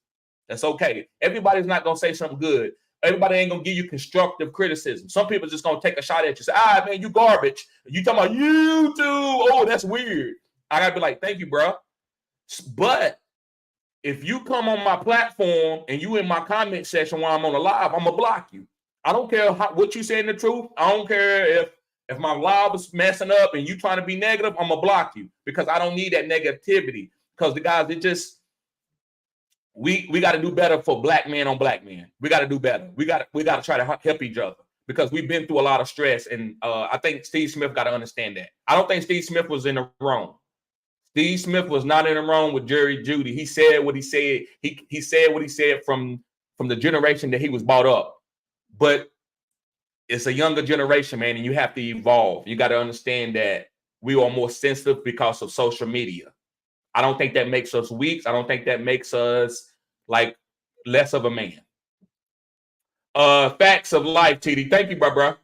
C: that's okay. Everybody's not going to say something good. Everybody ain't going to give you constructive criticism. Some people just going to take a shot at you. Say, man, you garbage. You talking about you too. Oh, that's weird. I got to be like, thank you, bro. But if you come on my platform and you in my comment section while I'm on the live, I'm going to block you. I don't care what you say in the truth. I don't care if my live is messing up and you trying to be negative, I'm going to block you because I don't need that negativity. Because the guys, we got to do better for black men on black men. We got to do better. We got to try to help each other because we've been through a lot of stress. And I think Steve Smith got to understand that. I don't think Steve Smith was in the wrong. Steve Smith was not in the wrong with Jerry Jeudy. He said what he said. He said what he said from the generation that he was brought up. But it's a younger generation, man, and you have to evolve. You got to understand that we are more sensitive because of social media. I don't think that makes us weak. I don't think that makes us like less of a man. Facts of life, TD. Thank you, bro.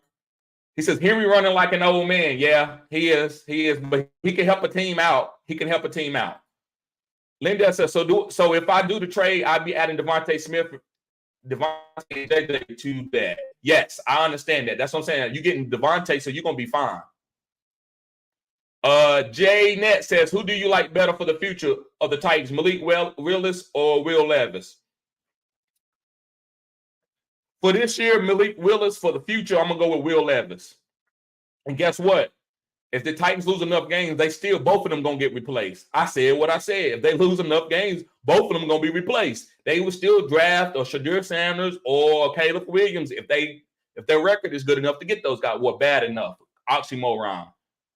C: He says, Henry running like an old man. Yeah, he is. But he can help a team out. Linda says, so if I do the trade, I'd be adding Devontae Smith, Devontae JJ to that. Yes, I understand that. That's what I'm saying. You're getting Devontae, so you're going to be fine. Jay Net says, who do you like better for the future of the Titans, Malik Willis or Will Levis? For this year, Malik Willis. For the future, I'm going to go with Will Levis. And guess what? If the Titans lose enough games, both of them going to get replaced. I said what I said. If they lose enough games, both of them going to be replaced. They will still draft or Shadur Sanders or Caleb Williams if their record is good enough to get those guys. Well, bad enough. Oxymoron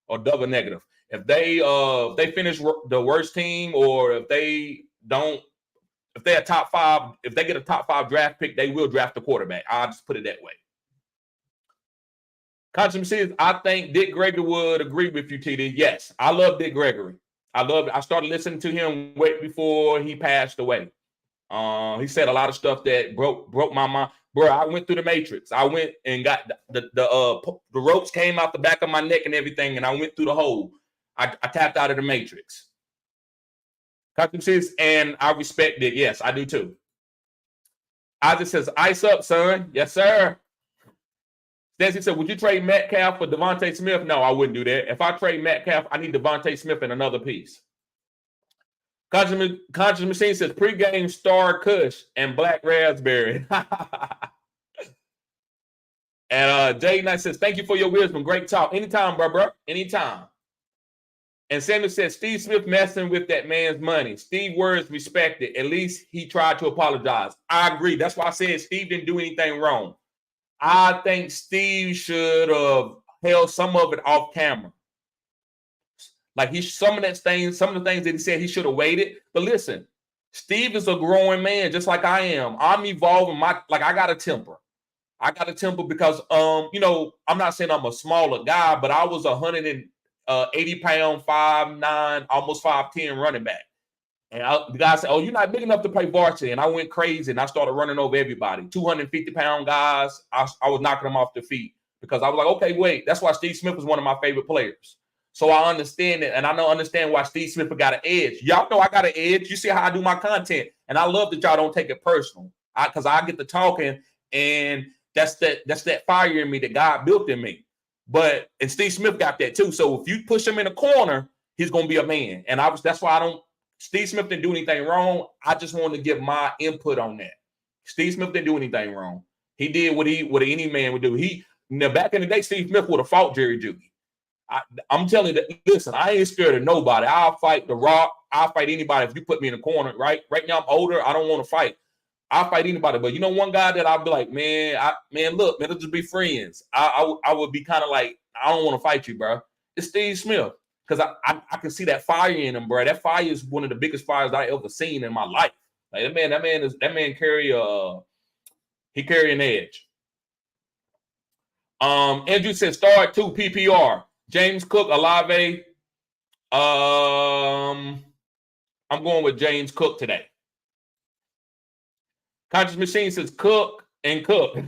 C: or double negative. If they finish the worst team, or if they get a top 5 draft pick, they will draft the quarterback. I'll just put it that way. Conscience says, I think Dick Gregory would agree with you, TD. Yes, I love Dick Gregory. I started listening to him way before he passed away. He said a lot of stuff that broke my mind. Bro, I went through the Matrix. I went and got the ropes came out the back of my neck and everything, and I went through the hole. I tapped out of the Matrix. Conscience says, and I respect it. Yes, I do too. Isaac says, ice up, son. Yes, sir. Stacey said, would you trade Metcalf for Devontae Smith? No, I wouldn't do that. If I trade Metcalf, I need Devontae Smith in another piece. Conscious Machine says, pregame Star Kush and Black Raspberry. And Jay Knight says, thank you for your wisdom. Great talk. Anytime, bro. Anytime. And Sanders says, Steve Smith messing with that man's money. Steve Words respected. At least he tried to apologize. I agree. That's why I said Steve didn't do anything wrong. I think Steve should have held some of it off camera. Like some of the things that he said, he should have waited. But listen, Steve is a growing man, just like I am. I'm evolving. I got a temper. Because I'm not saying I'm a smaller guy, but I was 180 pound, 5'9", almost 5'10" running back. And the guy said, oh, you're not big enough to play varsity. And I went crazy and I started running over everybody. 250-pound guys, I was knocking them off their feet because I was like, okay, wait. That's why Steve Smith was one of my favorite players. So I understand it. And I understand why Steve Smith got an edge. Y'all know I got an edge. You see how I do my content. And I love that y'all don't take it personal. Because I get to talking, and that's that fire in me that God built in me. And Steve Smith got that too. So if you push him in a corner, he's going to be a man. And that's why Steve Smith didn't do anything wrong. I just wanted to give my input on that. Steve Smith didn't do anything wrong. He did what any man would do. Back in the day, Steve Smith would have fought Jerry Jeudy. I'm telling you that, listen, I ain't scared of nobody. I'll fight The Rock. I'll fight anybody if you put me in a corner, right? Right now, I'm older. I don't want to fight. I'll fight anybody. But you know, one guy that I'll be like, man, look, man, let's just be friends. I would be kind of like, I don't want to fight you, bro. It's Steve Smith. Because I can see that fire in him, bro. That fire is one of the biggest fires I ever seen in my life. Like that man carry an edge. Andrew said start 2 PPR. James Cook, Olave. I'm going with James Cook today. Conscious Machine says Cook and Cook.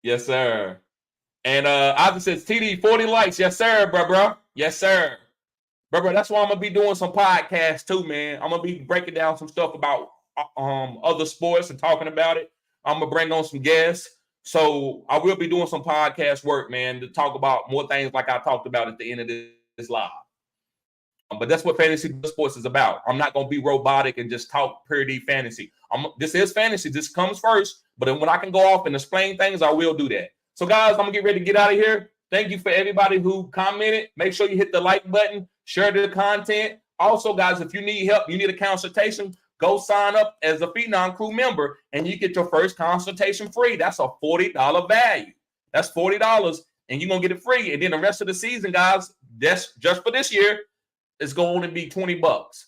C: Yes, sir. And Isaac says TD 40 likes. Yes, sir, bro. Yes, sir. Bro, that's why I'm gonna be doing some podcasts too, man. I'm gonna be breaking down some stuff about other sports and talking about it. I'm gonna bring on some guests. So I will be doing some podcast work, man, to talk about more things like I talked about at the end of this live. But that's what fantasy sports is about. I'm not gonna be robotic and just talk pure D fantasy. This is fantasy. This comes first. But then when I can go off and explain things, I will do that. So, guys, I'm going to get ready to get out of here. Thank you for everybody who commented. Make sure you hit the like button, share the content. Also, guys, if you need help, you need a consultation, go sign up as a Phenom Crew member, and you get your first consultation free. That's a $40 value. That's $40, and you're going to get it free. And then the rest of the season, guys, that's just for this year, it's going to be $20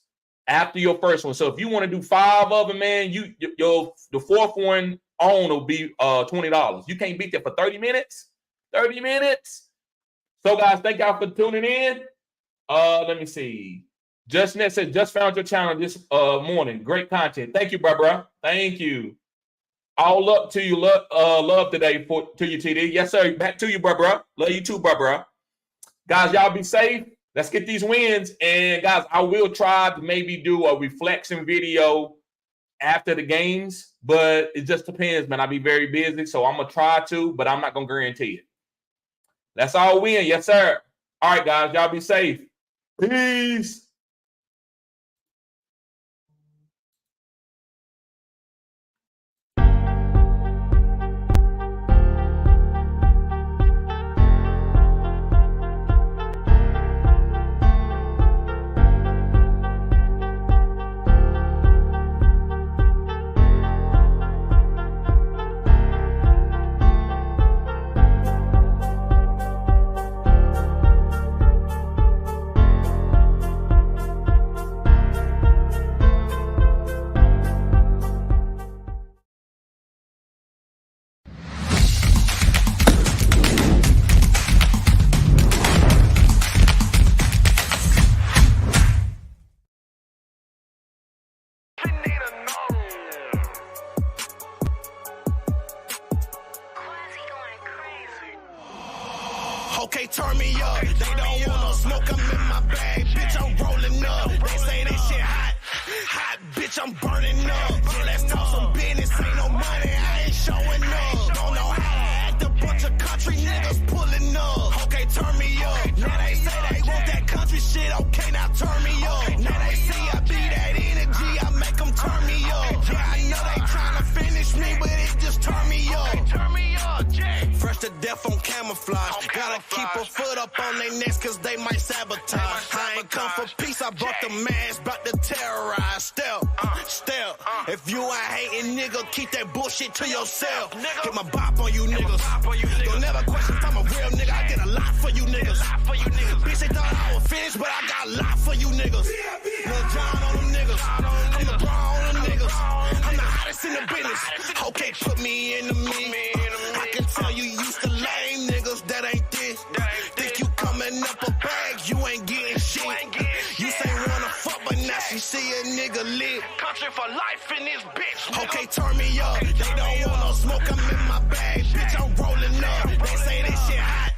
C: after your first one. So if you want to do 5 of them, man, the fourth one on will be $20. You can't beat that for 30 minutes. 30 minutes. So, guys, thank y'all for tuning in. Let me see. JustNet said, just found your channel this morning. Great content. Thank you, bro. Thank you. All up to you. Love today to you, TD. Yes, sir. Back to you, bro. Love you too, bro. Guys, y'all be safe. Let's get these wins. And, guys, I will try to maybe do a reflection video after the games, but it just depends, man. I'll be very busy, so I'm going to try to, but I'm not going to guarantee it. That's all win. Yes, sir. All right, guys. Y'all be safe. Peace.
B: Okay, turn me up. They don't wanna smoke, I'm in my bag. Bitch, I'm rolling up. They say that shit hot. Hot, bitch, I'm burning up. So let's talk some business. Ain't no money, I ain't showing up. Don't know how to act. A bunch of country niggas pulling up. Okay, turn me up. Now they say they want that country shit. Okay, now turn me up. Now they see I be that energy. I make them turn me up. Yeah, I know they trying to finish me, but it just turn me up.
A: Turn me up, Jay.
B: Fresh to death on camouflage. Gotta keep a foot up on their necks cause they might sabotage. I ain't come for peace, I brought the mask, bout to terrorize. Step. If you a hating nigga, keep that bullshit to yourself. Get my bop on you niggas. Don't never question if I'm a real nigga, I get a lot for you niggas. Bitch, they thought I was finished, but I got a lot for you niggas. Lil John on them niggas. I'm the bra on them niggas. I'm the hottest in the business. Okay, put me in the mix. I can tell you used to lame niggas that ain't this. Think you coming up a bag, you ain't getting shit. You say wanna fuck, but now she see a nigga lit.
A: Country for life in this bitch.
B: Okay, turn me up. They don't want no smoke, I'm in my bag. Bitch, I'm rolling up. They say that shit hot.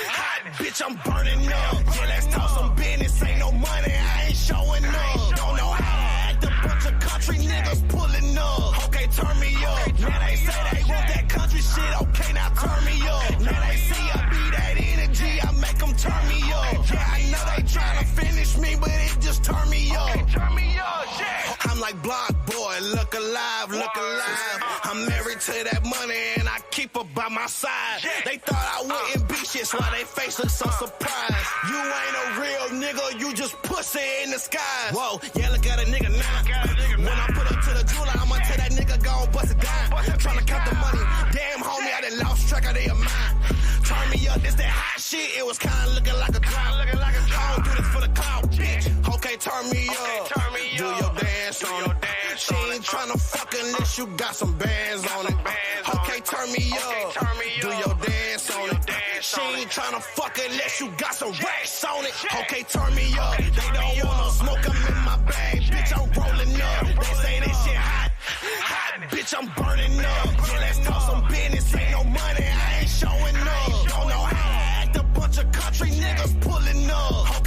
B: Hot, bitch, I'm burning up. Yeah, let's talk some business. Ain't no money, I ain't showing up. Don't know how to act. A bunch of country niggas pulling up. Okay, turn me up. Now they say they want that country shit. Okay, now turn me up. Now they see I be that energy. I make them turn me up. Yeah, I know they trying to finish me, but it just turn me up.
A: Turn me up, Jay.
B: I'm like Block Boy, look alive. I'm married to that money and I keep her by my side. They thought I wouldn't be shit. bitches while they face look so surprised. You ain't a real nigga, you just pussy in the skies. Whoa, yeah, look at a nigga now. When I put up to the jeweler, I'ma tell that nigga go and bust it down. Tryna count the money. Damn, homie, I done lost track of their mind. Turn me up, this that hot shit. It was kinda looking like a drought. I don't do this for the clout, bitch. Okay, turn me up. Do your dance on it. She ain't tryna fuck unless you got some bands on it. Okay, turn me up. Do your dance on it. She ain't tryna fuck unless you got some racks on it. Okay, turn me up. They don't wanna smoke, I'm in my bag. Bitch, I'm rolling up. They say this shit hot. Bitch, I'm burning up. Yeah, let's talk some business. Ain't no money, I ain't showing up. Don't know how to act, a bunch of country niggas pulling up.